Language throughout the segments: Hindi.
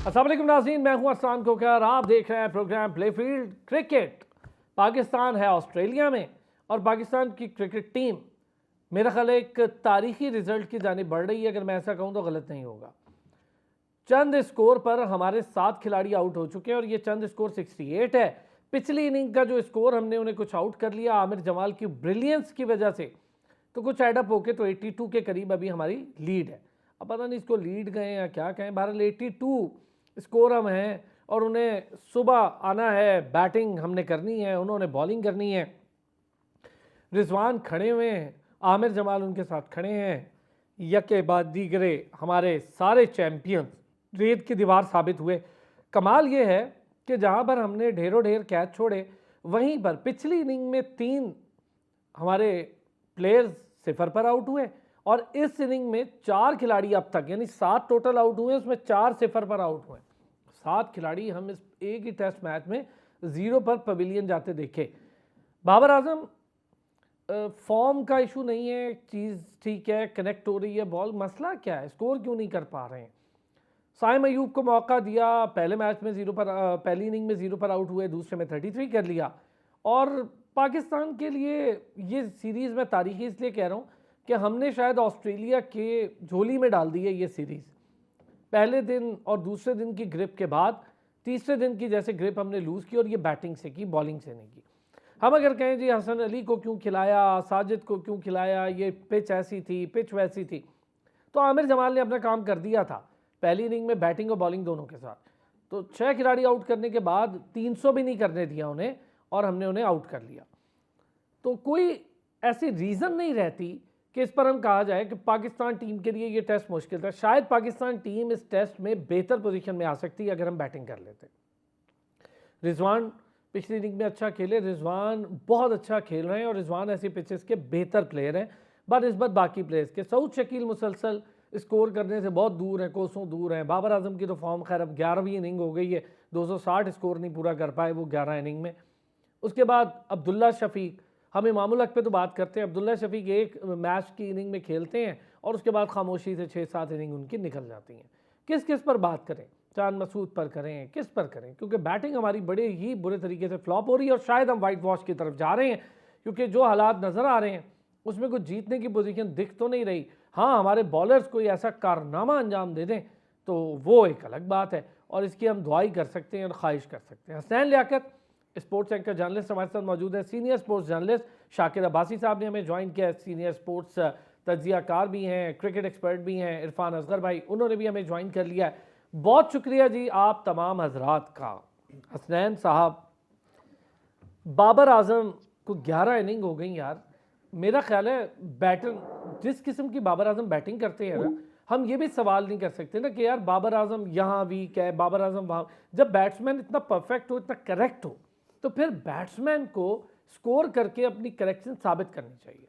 अस्सलाम वालेकुम नाज़रीन, मैं हूं अरसान कोकर। आप देख रहे हैं प्रोग्राम प्लेफील्ड क्रिकेट। पाकिस्तान है ऑस्ट्रेलिया में और पाकिस्तान की क्रिकेट टीम मेरा ख्याल है एक तारीखी रिजल्ट की जानिब बढ़ रही है। अगर मैं ऐसा कहूं तो गलत नहीं होगा। चंद स्कोर पर हमारे 7 खिलाड़ी आउट हो चुके हैं और ये चंद स्कोर 68 है। पिछली इनिंग का जो स्कोर हमने उन्हें कुछ आउट कर लिया आमिर जमाल की ब्रिलियंस की वजह से, तो कुछ एडअप होके तो 82 के करीब अभी हमारी लीड है। अब पता नहीं इसको लीड कहें या क्या कहें, बहरहाल 82 स्कोर हम हैं और उन्हें सुबह आना है, बैटिंग हमने करनी है, उन्होंने बॉलिंग करनी है। रिजवान खड़े हुए हैं, आमिर जमाल उनके साथ खड़े हैं, यके बाद दीगरे हमारे सारे चैम्पियंस रेत की दीवार साबित हुए। कमाल ये है कि जहाँ पर हमने ढेरों ढेर कैच छोड़े, वहीं पर पिछली इनिंग में 3 हमारे प्लेयर्स 0 पर आउट हुए और इस इनिंग में 4 खिलाड़ी अब तक, यानी 7 टोटल आउट हुए, उसमें 4 0 पर आउट हुए। 7 खिलाड़ी हम इस एक ही टेस्ट मैच में 0 पर पवेलियन जाते देखे। बाबर आजम फॉर्म का इशू नहीं है, चीज़ ठीक है, कनेक्ट हो रही है बॉल, मसला क्या है, स्कोर क्यों नहीं कर पा रहे हैं। साइम अयूब को मौका दिया, पहले मैच में 0 पर, पहली इनिंग में 0 पर आउट हुए, दूसरे में 33 कर लिया। और पाकिस्तान के लिए ये सीरीज़ मैं तारीखी इसलिए कह रहा हूँ कि हमने शायद ऑस्ट्रेलिया के झोली में डाल दी है ये सीरीज़। पहले दिन और दूसरे दिन की ग्रिप के बाद तीसरे दिन की जैसे ग्रिप हमने लूज़ की और ये बैटिंग से की, बॉलिंग से नहीं की। हम अगर कहें जी हसन अली को क्यों खिलाया, साजिद को क्यों खिलाया, ये पिच ऐसी थी, पिच वैसी थी, तो आमिर जमाल ने अपना काम कर दिया था पहली इनिंग में बैटिंग और बॉलिंग दोनों के साथ। तो 6 खिलाड़ी आउट करने के बाद 300 भी नहीं करने दिया उन्हें और हमने उन्हें आउट कर लिया। तो कोई ऐसी रीज़न नहीं रहती कि इस पर हम कहा जाए कि पाकिस्तान टीम के लिए ये टेस्ट मुश्किल था। शायद पाकिस्तान टीम इस टेस्ट में बेहतर पोजीशन में आ सकती है अगर हम बैटिंग कर लेते। रिजवान पिछली इनिंग में अच्छा खेले, रिजवान बहुत अच्छा खेल रहे हैं और रिजवान ऐसी पिचेस के बेहतर प्लेयर हैं बनस्बत बाकी प्लेयर्स के। सऊद शकील मुसलसल स्कोर करने से बहुत दूर है, कोसों दूर हैं। बाबर आजम की तो फॉर्म खैर अब 11वीं इनिंग हो गई है, 260 स्कोर नहीं पूरा कर पाए वो 11 इनिंग में। उसके बाद अब्दुल्ला शफीक, हम इमामुल हक पे तो बात करते हैं, अब्दुल्ला शफीक एक मैच की इनिंग में खेलते हैं और उसके बाद खामोशी से 6-7 इनिंग उनकी निकल जाती हैं। किस किस पर बात करें, चांद मसूद पर करें, किस पर करें, क्योंकि बैटिंग हमारी बड़े ही बुरे तरीके से फ्लॉप हो रही है और शायद हम वाइट वॉश की तरफ जा रहे हैं, क्योंकि जो हालात नज़र आ रहे हैं उसमें कुछ जीतने की पोजीशन दिख तो नहीं रही। हाँ, हमारे बॉलर्स कोई ऐसा कारनामा अंजाम दे दें तो वो एक अलग बात है और इसकी हम दुआई कर सकते हैं और ख्वाहिश कर सकते हैं। Hasnain Liaquat sports anchor journalist हमारे साथ मौजूद है। Senior sports journalist Shakir Abbasi sahab ने हमें ज्वाइन किया है। सीनियर स्पोर्ट्स तज्जियाकार भी हैं, क्रिकेट एक्सपर्ट भी हैं, इरफान असगर भाई, उन्होंने भी हमें ज्वाइन कर लिया है। बहुत शुक्रिया जी आप तमाम हजरात का। हसनैन साहब, बाबर आजम को 11 इनिंग हो गई यार। मेरा ख्याल है बैटर जिस किस्म की बाबर आजम बैटिंग करते हैं ना, हम ये भी सवाल नहीं कर सकते ना कि यार बाबर आजम यहाँ वीक है, बाबर आजम वहाँ। जब बैट्समैन इतना परफेक्ट हो, इतना करेक्ट हो, तो फिर बैट्समैन को स्कोर करके अपनी करेक्शन साबित करनी चाहिए।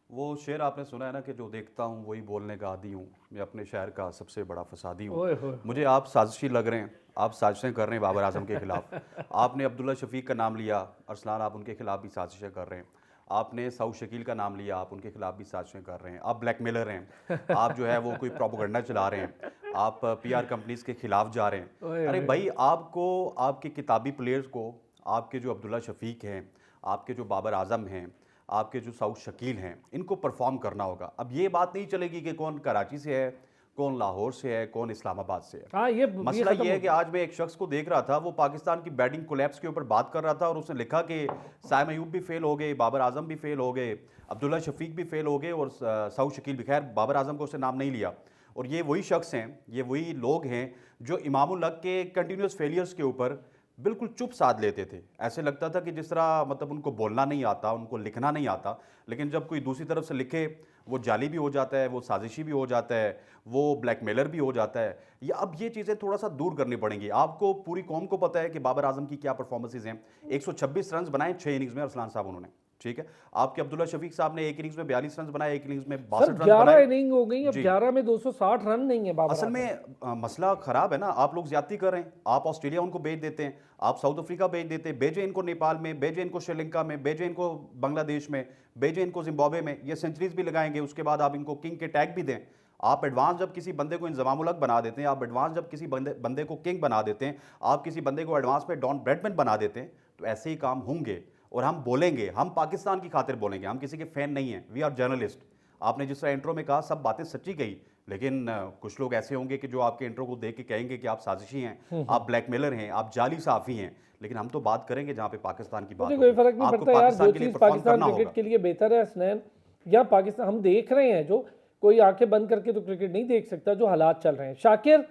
वो शेर आपने सुना है ना कि जो देखता हूँ वही बोलने का आदी हूँ, मैं अपने शहर का सबसे बड़ा फसादी हूँ। मुझे आप साजिशी लग रहे हैं, आप साजिशें कर रहे हैं बाबर आजम के खिलाफ। आपने अब्दुल्ला शफीक का नाम लिया, अरसलान, आप उनके खिलाफ भी साजिशें कर रहे हैं। आपने सऊद शकील का नाम लिया, आप उनके खिलाफ भी साजिशें कर रहे हैं। आप ब्लैकमेलर हैं, आप जो है वो कोई प्रोपोगंडा चला रहे हैं, आप पीआर कंपनीज के खिलाफ जा रहे हैं। अरे भाई, आपको आपके किताबी प्लेयर्स को, आपके जो अब्दुल्ला शफीक हैं, आपके जो बाबर आजम हैं, आपके जो सऊद शकील हैं, इनको परफॉर्म करना होगा। अब ये बात नहीं चलेगी कि कौन कराची से है, कौन लाहौर से है, कौन इस्लामाबाद से है। हाँ, मसला ये है कि आज मैं एक शख्स को देख रहा था, वो पाकिस्तान की बैटिंग कोलैप्स के ऊपर बात कर रहा था और उसने लिखा कि साइम अयूब भी फेल हो गए, बाबर आजम भी फेल हो गए, अब्दुल्ला शफीक भी फेल हो गए और सऊद शकील भी। खैर, बाबर आजम को उसने नाम नहीं लिया। और ये वही शख्स हैं, ये वही लोग हैं जो इमामुल हक के कंटिन्यूस फेलियर्स के ऊपर बिल्कुल चुप साध लेते थे। ऐसे लगता था कि जिस तरह मतलब उनको बोलना नहीं आता, उनको लिखना नहीं आता, लेकिन जब कोई दूसरी तरफ से लिखे वो जाली भी हो जाता है, वो साजिशी भी हो जाता है, वो ब्लैकमेलर भी हो जाता है। या अब ये चीज़ें थोड़ा सा दूर करनी पड़ेंगी। आपको पूरी कौम को पता है कि बाबर आजम की क्या परफॉर्मेंसेज हैं। 126 रन बनाए 6 इनिंग्स में अरसलान साहब उन्होंने, ठीक है। आपके अब्दुल्ला शफीक साहब ने एक इनिंग्स में 42 रन बनाए, एक इनिंग्स में 62 रन 11 बनाए। इनिंग हो गई, अब 11 में 260 रन नहीं है बाबर असल में मसला खराब है ना, आप लोग ज्यादती कर रहे हैं। आप ऑस्ट्रेलिया उनको भेज देते हैं, आप साउथ अफ्रीका भेज देते हैं, भेजे इनको नेपाल में, भेजे इनको श्रीलंका में, भेजे इनको बांग्लादेश में, भेजे इनको जिम्बाब्वे में। ये सेंचुरीज भी लगाएंगे, उसके बाद आप इनको किंग के टैग भी दें। आप एडवांस जब किसी बंदे को इंजमाम उल हक बना देते हैं, आप एडवांस जब किसी बंदे को किंग बना देते हैं, आप किसी बंदे को एडवांस में डॉन ब्रैडमैन बना देते हैं, तो ऐसे ही काम होंगे। और हम बोलेंगे, हम पाकिस्तान की खातिर बोलेंगे, हम किसी के फैन नहीं हैं, वी आर जर्नलिस्ट। आपने जिस तरह इंट्रो में कहा सब बातें सच्ची कही, लेकिन कुछ लोग ऐसे होंगे कि जो आपके इंट्रो को देख के कहेंगे कि आप साजिशी हैं, आप ब्लैकमेलर हैं, आप जाली साफी हैं। लेकिन हम तो बात करेंगे जहां पे पाकिस्तान की बात मुझे कोई होगी। फर्क नहीं आपको पड़ता यार, जो पाकिस्तान के लिए चीज़ परफॉर्म पाकिस्तान करना क्रिकेट होगा। के लिए बेहतर है हसनैन, या पाकिस्तान हम देख रहे हैं, जो कोई आंखें बंद करके तो क्रिकेट नहीं देख सकता, जो हालात चल रहे हैं। शाकिर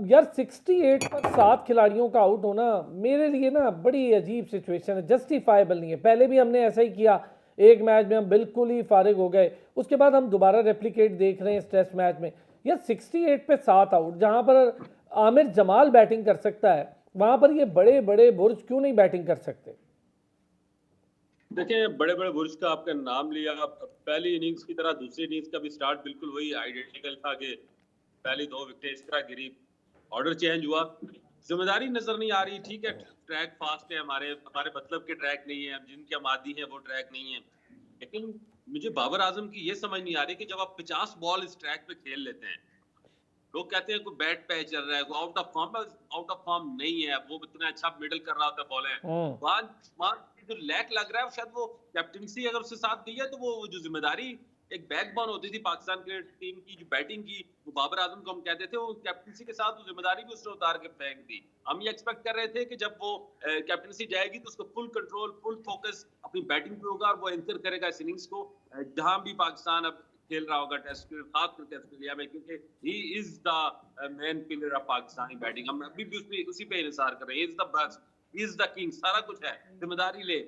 यार 68 पर 7 खिलाड़ियों का आउट होना मेरे लिए ना बड़ी अजीब सिचुएशन है, जस्टिफाइबल नहीं है। पहले भी हमने ऐसा ही किया, एक मैच में हम बिल्कुल ही फारिग हो गए, उसके बाद हम दोबारा रेप्लिकेट देख रहे हैं इस टेस्ट मैच में। यार 68 पे 7 आउट, जहां पर आमिर जमाल बैटिंग कर सकता है, वहां पर ये बड़े बड़े बुर्ज क्यों नहीं बैटिंग कर सकते? देखिए, बड़े बड़े बुर्ज का आपका नाम लिया, पहली इनिंग्स की तरह दूसरी इनिंग्स का भी स्टार्ट बिल्कुल वही आइडेंटिकल था कि पहली 2 विकेट इस तरह गिरी, ऑर्डर चेंज हुआ, जिम्मेदारी नजर नहीं आ रही। ठीक है, ट्रैक फास्ट है, हमारे हमारे मतलब के ट्रैक नहीं है, जिनके हम आदी हैं वो ट्रैक नहीं है। लेकिन मुझे बाबर आजम की ये समझ नहीं आ रही कि जब आप 50 बॉल इस ट्रैक पे खेल लेते हैं, लोग कहते हैं कोई बैट पे चल रहा है, कोई out of form, out of form नहीं है, वो इतना अच्छा मिडल कर रहा होता है बॉलें, वहां जो लैक लग रहा है, शायद वो कैप्टनसी अगर उसके साथ गई है तो वो जो जिम्मेदारी एक बैकबोन होती थी पाकिस्तान की टीम की, जो बैटिंग की, वो बाबर आजम को हम कहते थे, वो कैप्टनसी के साथ वो जिम्मेदारी भी उसने उतार के फेंक दी। हम ये एक्सपेक्ट कर रहे थे कि जब वो कैप्टनसी जाएगी तो उसको फुल कंट्रोल, फुल फोकस अपनी बैटिंग पे होगा और वो एंकर करेगा इस इनिंग्स को, जहां भी पाकिस्तान अब खेल रहा होगा टेस्ट खास करके ऑस्ट्रेलिया में, क्योंकि he is the main pillar of Pakistani batting. हम अभी भी उसी पे इंतजार कर रहे हैं, is the best, is the king, सारा कुछ है, जिम्मेदारी ले,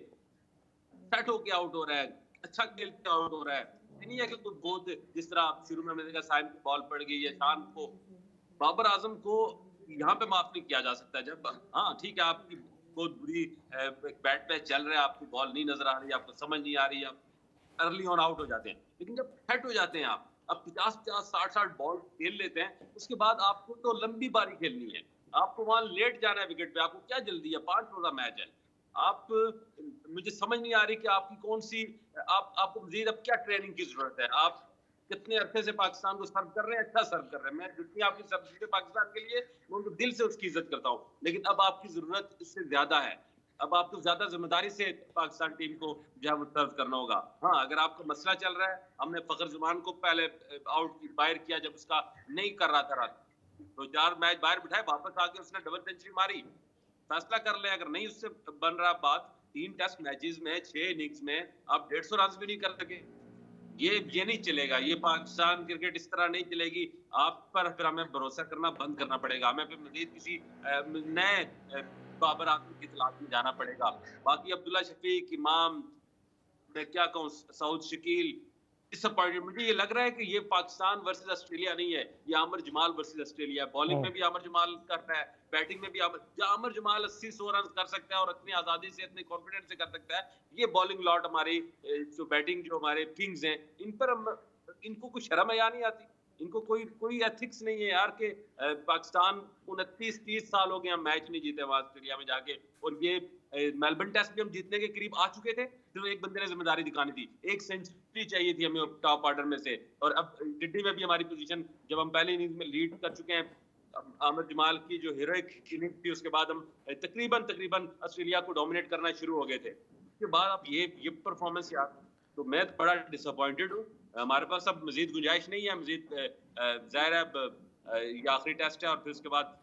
सेट होके आउट हो रहा है, अच्छा खेल के आउट हो रहा है। नहीं है कि कोई बहुत, जिस तरह आप शुरू में हमने देखा साइम की बॉल पड़ गई या शान को, बाबर आजम को यहाँ पे माफ नहीं किया जा सकता। जब हाँ ठीक है, आपकी बहुत बुरी बैट पे चल रहा है, आपको बॉल नहीं नजर आ रही, आपको समझ नहीं आ रही, आप अर्ली ऑन आउट हो जाते हैं। लेकिन जब सेट हो जाते हैं आप, अब 50-50, 60-60 बॉल खेल लेते हैं, उसके बाद आपको तो लंबी बारी खेलनी है, आपको वहां लेट जाना है विकेट पे, आपको क्या जल्दी है, 5 रोजा मैच है। आप, मुझे समझ नहीं आ रही कि आपकी कौन सी, आपको मजीद अब क्या ट्रेनिंग की जरूरत है। आप कितने अरसे से पाकिस्तान को सर्व कर रहे हैं, अच्छा सर्व कर रहे हैं, मैं जितनी आपकी सब्सिडी पाकिस्तान के लिए, मैं उनको दिल से उसकी इज्जत करता हूँ, लेकिन अब आपकी जरूरत इससे ज्यादा है। अब आपको ज्यादा जिम्मेदारी से पाकिस्तान टीम को जो है वो सर्व करना होगा। हाँ, अगर आपका मसला चल रहा है, हमने फखर जमान को पहले आउट बाहर किया जब उसका नहीं कर रहा था, तो 4 मैच बाहर बिठाए, वापस आके उसने डबल सेंचुरी मारी। फैसला कर ले, अगर नहीं उससे बन रहा बात, 3 टेस्ट मैचेस में 6 इनिंग्स में आप 150 रन भी नहीं कर सके, ये नहीं चलेगा। ये पाकिस्तान क्रिकेट इस तरह नहीं चलेगी। आप पर फिर हमें भरोसा करना बंद करना पड़ेगा, हमें फिर मजीद किसी नए बाबर आजम की तलाश में जाना पड़ेगा। बाकी अब्दुल्ला शफीक, इमाम, मैं क्या कहूँ, सऊद शकील, डिसअपॉइंटेड। मुझे ये लग रहा है कि ये पाकिस्तान वर्सेस ऑस्ट्रेलिया नहीं है, ये आमिर जमाल वर्सेस ऑस्ट्रेलिया है। बॉलिंग में भी आमिर जमाल कर रहा है, बैटिंग में भी आमिर जमाल 80-100 रन कर सकता है और इतनी आजादी से, इतनी कॉन्फिडेंस से कर सकता है। ये बॉलिंग लॉट हमारी, जो बैटिंग, जो हमारे किंग्स हैं, इन पर इनको कुछ शर्म या नहीं आती, इनको कोई एथिक्स नहीं है यार कि पाकिस्तान 29-30 साल हो गए हम मैच नहीं जीते वहां ऑस्ट्रेलिया में जाके, और ये मेलबर्न टेस्ट भी हम जीतने के करीब आ चुके थे, तो एक बंदे ने जिम्मेदारी दिखानी थी, एक सेंचुरी चाहिए थी हमें टॉप ऑर्डर में से, और अब टिड्डी में भी हमारी पोजीशन, जब हम पहली इनिंग्स में लीड कर चुके हैं, आमिर जमाल की जो हीरोइक इनिंग्स थी, उसके बाद हम तकरीबन ऑस्ट्रेलिया को डोमिनेट करना शुरू हो गए थे। उसके बाद अब ये परफॉर्मेंस यार, तो मैं बड़ा डिसअपॉइंटेड हूँ। हमारे पास अब मजीद गुंजाइश नहीं है, मजीद जाहिर है ये आखिरी टेस्ट है, और फिर उसके बाद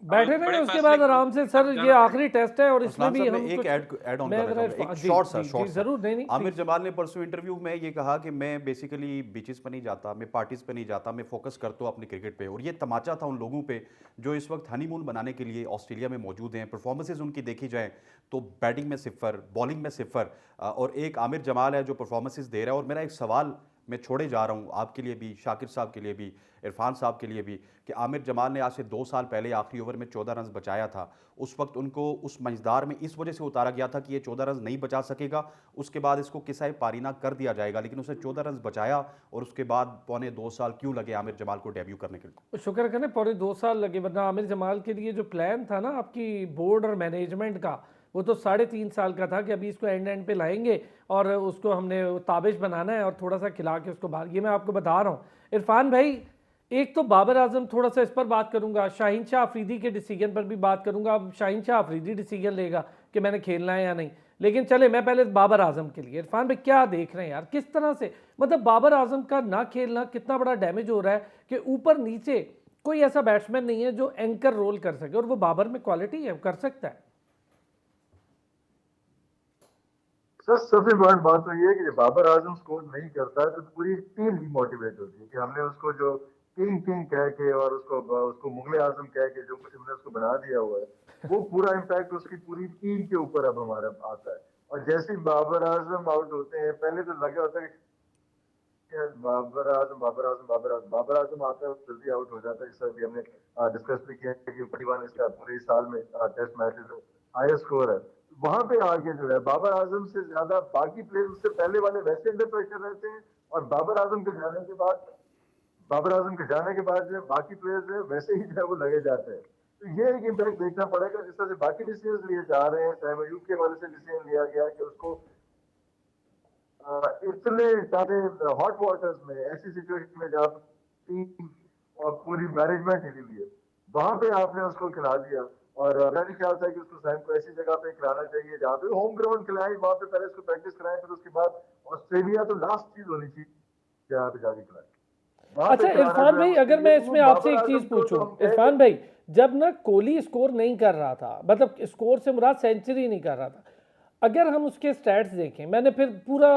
बैठे रहे, उसके बाद आराम से। सर ये आखिरी टेस्ट है और इसमें भी हम एक ऐड ऑन करना चाहूंगा, एक शॉर्ट सा जरूर। नहीं, आमिर जमाल ने परसों इंटरव्यू में ये कहा कि मैं बेसिकली बीचेस पे नहीं जाता, मैं पार्टीज पे नहीं जाता, मैं फोकस करता हूँ अपने क्रिकेट पे। और ये तमाचा था उन लोगों पे जो इस वक्त हनीमून बनाने के लिए ऑस्ट्रेलिया में मौजूद हैं। परफॉर्मेंसेज उनकी देखी जाए तो बैटिंग में 0, बॉलिंग में 0, और एक आमिर जमाल है जो परफॉर्मेंसेज दे रहा है। और मेरा एक सवाल मैं छोड़े जा रहा हूँ आपके लिए भी, शाकिर साहब के लिए भी, इरफान साहब के लिए भी, कि आमिर जमाल ने आज से 2 साल पहले आखिरी ओवर में 14 रन बचाया था। उस वक्त उनको उस मंझदार में इस वजह से उतारा गया था कि ये 14 रन नहीं बचा सकेगा, उसके बाद इसको किसाए पारीना कर दिया जाएगा, लेकिन उसने 14 रन बचाया। और उसके बाद 2.25 साल क्यों लगे आमिर जमाल को डेब्यू करने के लिए? शुक्र करें 2.25 साल लगे, वरना आमिर जमाल के लिए जो प्लान था ना आपकी बोर्ड और मैनेजमेंट का, वो तो 3.5 साल का था कि अभी इसको एंड पे लाएंगे और उसको हमने ताबिश बनाना है और थोड़ा सा खिला के उसको बाहर, ये मैं आपको बता रहा हूँ। इरफान भाई, एक तो बाबर आजम, थोड़ा सा इस पर बात करूंगा, शाहीन शाह अफरीदी के डिसीजन पर भी बात करूंगा। अब शाहीन शाह अफरीदी डिसीजन लेगा कि मैंने खेलना है या नहीं, लेकिन चले मैं पहले बाबर आजम के लिए। इरफान भाई क्या देख रहे हैं यार, किस तरह से मतलब बाबर आजम का ना खेलना कितना बड़ा डैमेज हो रहा है कि ऊपर नीचे कोई ऐसा बैट्समैन नहीं है जो एंकर रोल कर सके, और वो बाबर में क्वालिटी है, कर सकता है। सर सबसे बड़ी बात तो ये है कि बाबर आजम स्कोर नहीं करता है तो पूरी टीम डिमोटिवेट होती है कि हमने उसको जो किंग किंग कह के और उसको मुगले आजम कह के जो कुछ हमने उसको बना दिया हुआ है वो पूरा इम्पैक्ट उसकी पूरी टीम के ऊपर अब हमारा आता है। और जैसे ही बाबर आजम आउट होते हैं, पहले तो लगा होता है कि बाबर आजम आता है जल्दी आउट हो जाता है। जैसा भी हमने डिस्कस भी किया कि 41 इसका पूरे साल में टेस्ट मैचेस में हाईएस्ट स्कोर है। वहां पे आगे जो है बाबर आजम से ज्यादा बाकी प्लेयर उससे पहले वाले वैसे अंडर प्रेशर रहते हैं, और बाबर आजम के जाने के बाद जो है बाकी प्लेयर्स है वैसे ही जो है वो लगे जाते हैं। तो ये एक इम्पैक्ट देखना पड़ेगा। जिस तरह से बाकी डिसीजन लिए जा रहे हैं, साइम अयूब के हवाले से डिसीजन लिया गया कि उसको इतने सारे हॉट वाटर्स में, ऐसी सिचुएशन में जहाँ टीम और पूरी मैनेजमेंट हिली हुई है, वहां पे आपने उसको खिला दिया। और मेरा ख्याल था कि उसको सैम को ऐसी जगह पे खिलाना चाहिए जहाँ पे होम ग्राउंड खिलाएं, वहां पे पहले उसको प्रैक्टिस कराएं, फिर उसके बाद ऑस्ट्रेलिया तो लास्ट चीज होनी चाहिए जहाँ पे जाके खिलाएं। अच्छा इरफान भाई, अगर मैं इसमें आपसे एक चीज पूछूं, इरफान भाई जब ना कोहली स्कोर नहीं कर रहा था, मतलब स्कोर से मुराद सेंचुरी नहीं कर रहा था, अगर हम उसके स्टैट्स देखें, मैंने फिर पूरा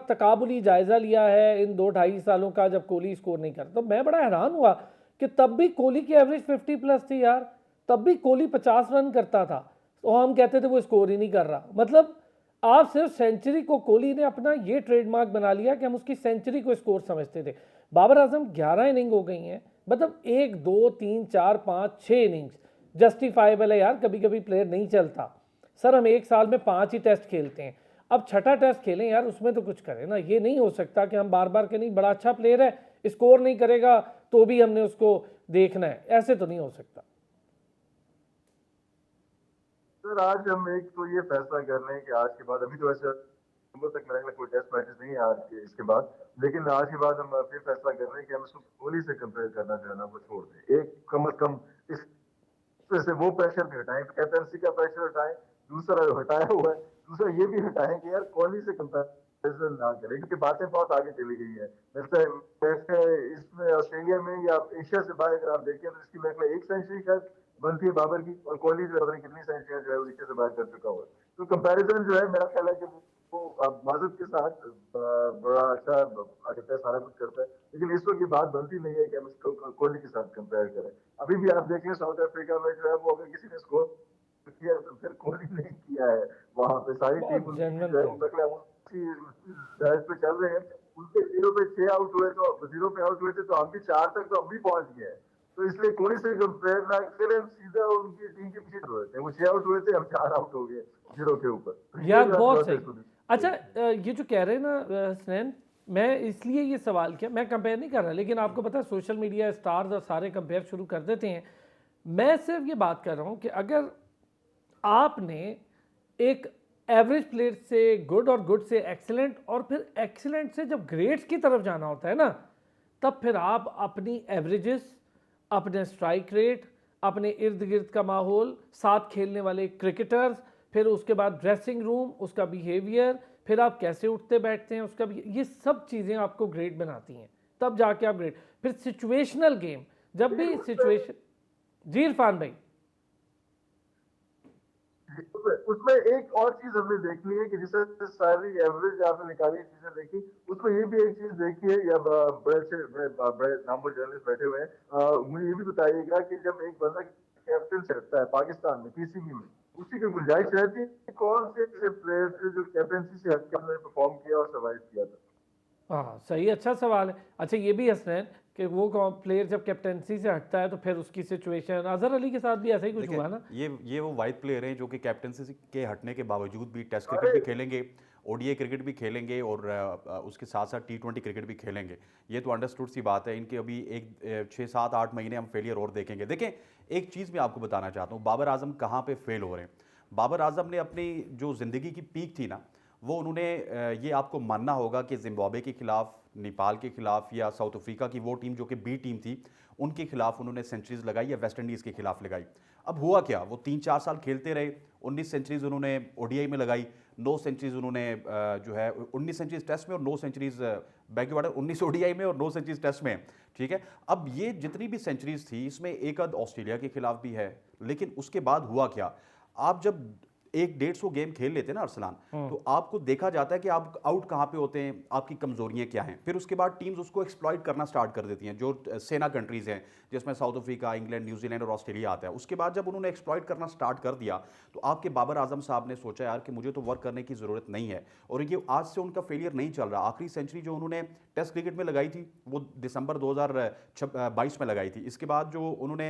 तकाबुली जायजा लिया है इन 2-2.5 सालों का जब कोहली स्कोर नहीं करता, तो मैं बड़ा हैरान हुआ कि तब भी कोहली की एवरेज 50+ थी यार, तब भी कोहली 50 रन करता था तो हम कहते थे वो स्कोर ही नहीं कर रहा। मतलब आप सिर्फ सेंचुरी को, कोहली ने अपना ये ट्रेडमार्क बना लिया कि हम उसकी सेंचुरी को स्कोर समझते थे। बाबर आजम 11 इनिंग हो गई हैं, मतलब 1 2 3 4 5 6 इनिंग्स जस्टिफाइबल है यार, कभी कभी प्लेयर नहीं चलता। सर हम एक साल में 5 ही टेस्ट खेलते हैं, अब छठा टेस्ट खेलें यार, उसमें तो कुछ करें ना। ये नहीं हो सकता कि हम बार बार के नहीं बड़ा अच्छा प्लेयर है स्कोर नहीं करेगा तो भी हमने उसको देखना है, ऐसे तो नहीं हो सकता। सर आज हम एक तो ये फैसला कर रहे हैं कि आज के बाद, अभी तो ऐसे तक मेरे कोई टेस्ट मैचेस नहीं है आज के इसके बाद, लेकिन आज के बाद हम फिर फैसला कर रहे हैं कि हम इसको कोहली से कंपेयर करना जो है ना वो छोड़ दें। एक कम से कम इस से वो प्रेशर भी हटाएं, कैप्टनसी का प्रेशर हटाएं, दूसरा हटाया हुआ है, दूसरा ये भी हटाएं कि यार कोहली से कंपेरिजन ना करें, क्योंकि बातें बहुत आगे चली गई है। वैसे इसमें ऑस्ट्रेलिया में या एशिया से बाहर अगर आप देखें तो इसकी मेरे को 1 सेंचुरी शायद बनती है बाबर की, और कोहली जो है कितनी सेंचुरियां जो है वो एशिया से बाहर कर चुका हुआ है। तो कंपैरिजन जो है मेरा ख्याल है कि वो माजद के साथ बड़ा अच्छा करता है, सारा कुछ करता है, लेकिन इस वक्त की बात बनती नहीं है कि हम इसको कोहली के साथ कंपेयर करें। अभी भी आप देखें साउथ अफ्रीका में जो है वो अगर किसी ने स्कोर किया तो फिर कोहली ने किया है, वहां पे सारी टीम जो है उसी पे चल रहे हैं। उनके 0 पे 6 आउट हुए, तो 0 पे आउट हुए थे तो हम भी 4 तक तो हम भी पहुंच गए हैं। तो इसलिए कोहली से कंपेयर ना करें, सीधा उनकी टीम के पीछे हुए थे, वो 6 आउट हुए थे, हम 4 आउट हो गए 0 के ऊपर यार, बहुत सही। अच्छा ये जो कह रहे हैं ना हसनैन, मैं इसलिए ये सवाल किया, मैं कंपेयर नहीं कर रहा, लेकिन आपको पता है सोशल मीडिया स्टार्स और सारे कंपेयर शुरू कर देते हैं। मैं सिर्फ ये बात कर रहा हूँ कि अगर आपने एक एवरेज प्लेयर से गुड और गुड से एक्सीलेंट और फिर एक्सीलेंट से जब ग्रेड्स की तरफ जाना होता है ना, तब फिर आप अपनी एवरेजेस, अपने स्ट्राइक रेट, अपने इर्द गिर्द का माहौल, साथ खेलने वाले क्रिकेटर्स, फिर उसके बाद ड्रेसिंग रूम, उसका बिहेवियर, फिर आप कैसे उठते बैठते हैं उसका भी, ये सब चीज़ें आपको ग्रेड बनाती हैं, तब जाके आप ग्रेड। फिर सिचुएशनल गेम, जब भी सिचुएशन, जी इरफान भाई उसमें एक और चीज हमने देखनी है कि जिससे सारी एवरेज आपने निकाली चीजें देखी, उसमें ये भी एक चीज देखी है, या बड़े नामवर जर्नलिस्ट बैठे हुए हैं, मुझे ये भी बताइएगा कि जब एक बंदा कैप्टन से हटता है पाकिस्तान में पीसीबी में, उसी की गुंजाइश रहती है कौन से प्लेयर थे जो कैप्टनसी से हटकर उन्होंने परफॉर्म किया और सर्वाइव किया था। हाँ सही, अच्छा सवाल है। अच्छा ये भी हसनैन कि वो प्लेयर जब कैप्टनसी से हटता है तो फिर उसकी सिचुएशन, अजहर अली के साथ भी ऐसा ही कुछ हुआ ना। ये वो वाइड प्लेयर हैं जो कि कैप्टनसी के हटने के बावजूद भी टेस्ट क्रिकेट भी खेलेंगे, ओडीआई क्रिकेट भी खेलेंगे और उसके साथ साथ T20 क्रिकेट भी खेलेंगे। ये तो अंडरस्टूड सी बात है। इनके अभी 6-7-8 महीने हम फेलियर और देखेंगे। देखें एक चीज़ मैं आपको बताना चाहता हूँ, बाबर आजम कहाँ पे फेल हो रहे हैं। बाबर आजम ने अपनी जो ज़िंदगी की पीक थी ना, वो उन्होंने ये आपको मानना होगा कि जिम्बाब्वे के खिलाफ, नेपाल के खिलाफ या साउथ अफ्रीका की वो टीम जो कि बी टीम थी, उनके खिलाफ उन्होंने सेंचुरीज लगाई या वेस्ट इंडीज़ के खिलाफ लगाई। अब हुआ क्या, वो 3-4 साल खेलते रहे, 19 सेंचुरीज उन्होंने ओडीआई में लगाई, 9 सेंचुरीज उन्होंने जो है 19 सेंचुरीज टेस्ट में और 9 सेंचुरीज बैकवर्ड 19 ओडीआई में और 9 सेंचुरीज टेस्ट में, ठीक है। अब ये जितनी भी सेंचुरीज थी इसमें एक आध ऑस्ट्रेलिया के खिलाफ भी है, लेकिन उसके बाद हुआ क्या, आप जब 150 गेम खेल लेते हैं ना अरसलान, तो आपको देखा जाता है कि आप आउट कहाँ पे होते हैं, आपकी कमजोरियां क्या हैं। फिर उसके बाद टीम्स उसको एक्सप्लॉइट करना स्टार्ट कर देती हैं, जो सेना कंट्रीज हैं जिसमें साउथ अफ्रीका, इंग्लैंड, न्यूजीलैंड और ऑस्ट्रेलिया आता है। उसके बाद जब उन्होंने एक्सप्लॉइट करना स्टार्ट कर दिया तो आपके बाबर आजम साहब ने सोचा यार कि मुझे तो वर्क करने की ज़रूरत नहीं है, और ये आज से उनका फेलियर नहीं चल रहा। आखिरी सेंचुरी जो उन्होंने टेस्ट क्रिकेट में लगाई थी वो दिसंबर 2022 में लगाई थी। इसके बाद जो उन्होंने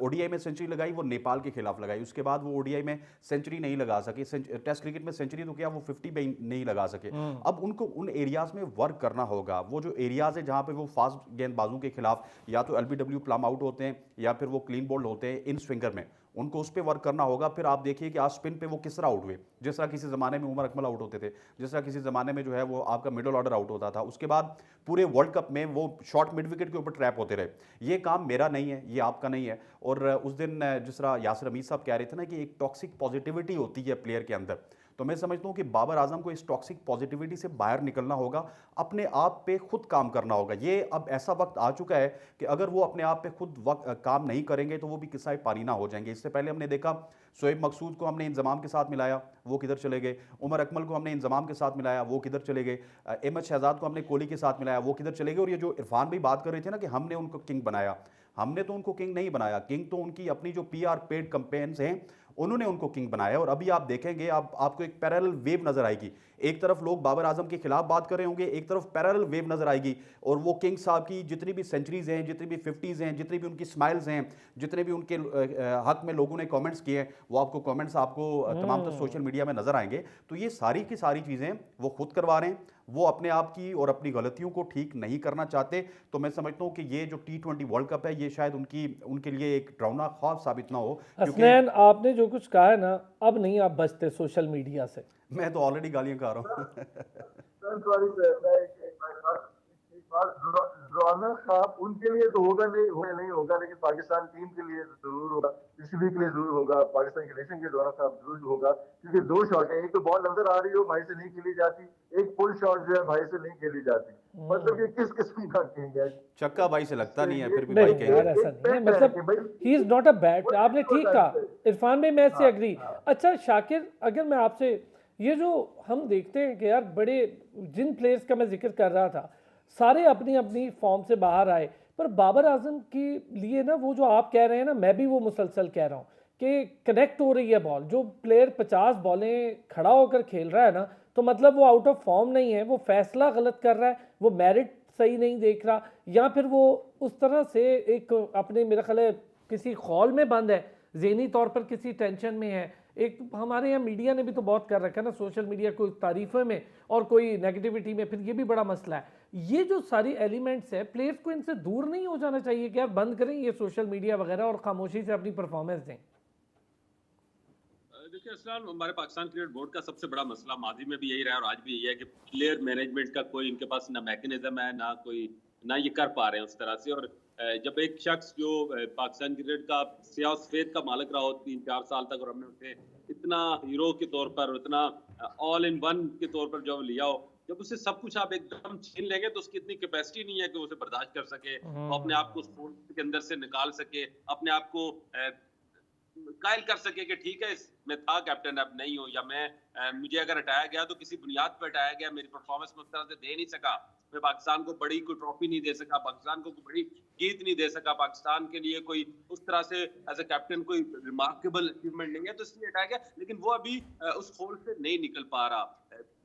ओडीआई में सेंचुरी लगाई वो नेपाल के खिलाफ लगाई। उसके बाद वो ओडीआई में सेंचुरी नहीं लगा सके, टेस्ट क्रिकेट में सेंचुरी तो क्या वो 50 पे नहीं लगा सके। अब उनको उन एरियाज में वर्क करना होगा। वो जो एरियाज है जहां पे वो फास्ट गेंदबाजों के खिलाफ या तो एलबीडब्ल्यू प्लम आउट होते हैं या फिर वो क्लीन बोल्ड होते हैं इन स्विंगर में, उनको उस पर वर्क करना होगा। फिर आप देखिए कि आज स्पिन पे वो किस तरह आउट हुए, जिस तरह किसी ज़माने में उमर अकमल आउट होते थे, जिस तरह किसी ज़माने में जो है वो आपका मिडल ऑर्डर आउट होता था। उसके बाद पूरे वर्ल्ड कप में वो शॉर्ट मिड विकेट के ऊपर ट्रैप होते रहे। ये काम मेरा नहीं है, ये आपका नहीं है। और उस दिन जिस तरह यासिर हमीद साहब कह रहे थे ना कि एक टॉक्सिक पॉजिटिविटी होती है प्लेयर के अंदर, तो मैं समझता हूँ कि बाबर आजम को इस टॉक्सिक पॉजिटिविटी से बाहर निकलना होगा, अपने आप पे खुद काम करना होगा। ये अब ऐसा वक्त आ चुका है कि अगर वो अपने आप पे खुद काम नहीं करेंगे तो वो भी किस्सा पानी ना हो जाएंगे। इससे पहले हमने देखा शोएब मकसूद को हमने इंजमाम के साथ मिलाया, वो किधर चले गए। उमर अकमल को हमने इंजमाम के साथ मिलाया, वो किधर चले गए। अहमद शहजाद को हमने कोहली के साथ मिलाया, वो किधर चले गए। और ये जो इरफान भी बात कर रहे थे ना कि हमने उनको किंग बनाया, हमने तो उनको किंग नहीं बनाया। किंग तो उनकी अपनी जो पीआर पेड कैंपेन्स हैं उन्होंने उनको किंग बनाया। और अभी आप देखेंगे आपको एक पैरेलल वेव नजर आएगी। एक तरफ लोग बाबर आजम के खिलाफ बात कर रहे होंगे, एक तरफ पैरेलल वेव नजर आएगी, और वो किंग साहब की जितनी भी सेंचुरीज हैं, जितनी भी 50s हैं, जितनी भी उनकी स्माइल्स हैं, जितने भी उनके हक में लोगों ने कमेंट्स किए हैं, वो आपको कमेंट्स आपको तमाम तर सोशल मीडिया में नजर आएंगे। तो ये सारी की सारी चीजें वो खुद करवा रहे हैं, वो अपने आप की और अपनी गलतियों को ठीक नहीं करना चाहते। तो मैं समझता हूं कि ये जो T20 वर्ल्ड कप है ये शायद उनके लिए एक डरावना ख्वाब साबित ना हो। हसनैन, आपने जो कुछ कहा है ना, अब नहीं आप बचते सोशल मीडिया से। मैं तो ऑलरेडी गालियां खा रहा हूँ। रौनक साहब उनके लिए तो होगा नहीं होगा, लेकिन पाकिस्तान टीम के लिए जरूर होगा, पीसीबी के लिए जरूर होगा, पाकिस्तान के नेशन के रौनक साहब जरूर होगा। क्योंकि दो शॉट है, एक तो बॉल अंदर आ रही हो भाई से नहीं खेली जाती, एक पुल शॉट जो है भाई से नहीं खेली जाती। मतलब ये किस किस्म का किंग है। चक्का भाई से लगता नहीं है, फिर भी नहीं भाई कहेंगे यार ऐसा नहीं है, मतलब he is not a bat. आपने ठीक कहा इरफान भाई, मैं इससे एग्री। अच्छा शाकिर, अगर मैं आपसे ये जो हम देखते हैं कि यार बड़े जिन प्लेयर्स का मैं जिक्र कर रहा था सारे अपनी अपनी फॉर्म से बाहर आए, पर बाबर आजम के लिए ना वो जो आप कह रहे हैं ना, मैं भी वो मुसलसल कह रहा हूँ कि कनेक्ट हो रही है बॉल। जो प्लेयर 50 बॉलें खड़ा होकर खेल रहा है ना, तो मतलब वो आउट ऑफ फॉर्म नहीं है, वो फैसला गलत कर रहा है, वो मेरिट सही नहीं देख रहा, या फिर वो उस तरह से एक अपने मेरा ख्याल है किसी खौल में बंद है, ज़हनी तौर पर किसी टेंशन में है। एक हमारे यहाँ मीडिया ने भी तो बहुत कर रखा है ना, सोशल मीडिया कोई तारीफ़ों में और कोई नेगेटिविटी में, फिर ये भी बड़ा मसला है। ये जो सारी एलिमेंट्स है, प्लेयर्स को इनसे दूर नहीं हो जाना चाहिए कि यार बंद करें ये सोशल मीडिया वगैरह और खामोशी से अपनी परफॉर्मेंस दें। देखिए असलान, हमारे पाकिस्तान क्रिकेट बोर्ड का सबसे बड़ा मसला माजी में भी यही रहा और आज भी यही है कि प्लेयर मैनेजमेंट का कोई इनके पास ना मैकेनिज्म है, ना ये कर पा रहे हैं उस तरह से। और जब एक शख्स जो पाकिस्तान क्रिकेट का सियाह सफेद का मालिक रहा हो 3-4 साल तक, और हमने उसे इतना हीरो के तौर पर, इतना ऑल इन वन के तौर पर जब लिया हो, जब उसे सब कुछ आप एकदम छीन लेंगे तो उसकी इतनी कैपेसिटी नहीं है कि उसे बर्दाश्त कर सके, वो अपने आप को स्पोर्ट के अंदर से निकाल सके, अपने आप को कायल कर सके कि ठीक है मैं था कैप्टन, अब नहीं हूं, या मुझे अगर हटाया गया तो किसी बुनियाद पर हटाया गया, मेरी परफॉर्मेंस में उस तरह से दे नहीं सका, मैं पाकिस्तान को बड़ी कोई ट्रॉफी नहीं दे सका, पाकिस्तान को कोई बड़ी जीत नहीं दे सका, पाकिस्तान के लिए कोई उस तरह से एज ए कैप्टन कोई रिमार्केबल अचीवमेंट नहीं है, तो इसलिए हटाया गया। लेकिन वो अभी उस होल से नहीं निकल पा रहा।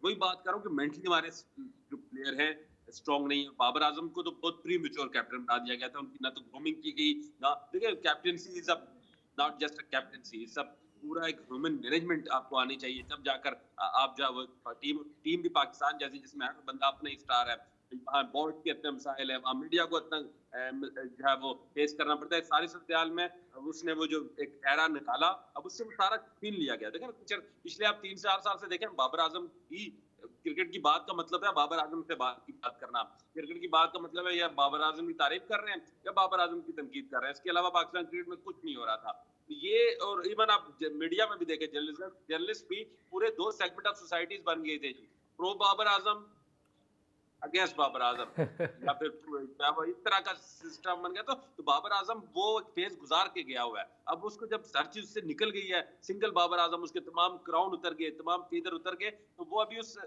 वही बात कर रहा हूँ कि मेंटली हमारे जो प्लेयर हैं स्ट्रॉन्ग नहीं है। बाबर आजम को तो बहुत प्री मैच्योर कैप्टन बना दिया गया था, उनकी ना तो ग्रूमिंग की गई, ना देखिए captaincy is not just a captaincy, सब पूरा एक ह्यूमन मैनेजमेंट आपको आनी चाहिए, तब जाकर आप जो टीम भी पाकिस्तान जैसी जिसमें हर बंदा अपना ही स्टार है, वहाँ बोर्ड के इतने मसाइल है, वहाँ मीडिया को इतना जो है वो फेस करना पड़ता है। सारी सूरत में उसने वो जो एक एरा निकाला, अब उससे वो सारा छीन लिया गया। देखें पिछले आप 3-4 साल से देखें, बाबर आजम की क्रिकेट की बात का मतलब है बाबर आजम से बात करना, क्रिकेट की बात का मतलब है या बाबर आजम की तारीफ कर रहे हैं या बाबर आजम की तनकीद कर रहे हैं। इसके अलावा पाकिस्तान क्रिकेट में कुछ नहीं हो रहा था ये। और इवन आप मीडिया में भी देखें, जर्नलिस्ट भी पूरे 2 सेगमेंट ऑफ सोसाइटीज बन गए थे जी, प्रो बाबर आजम, अगेंस्ट बाबर आजम या फिर इस तरह का सिस्टम बन गया। तो बाबर आजम वो फेज गुजार के गया हुआ है। अब उसको जब हर चीज से निकल गई है, सिंगल बाबर आजम, उसके तमाम क्राउन उतर गए, तमाम फीदर उतर गए, तो वो अभी उस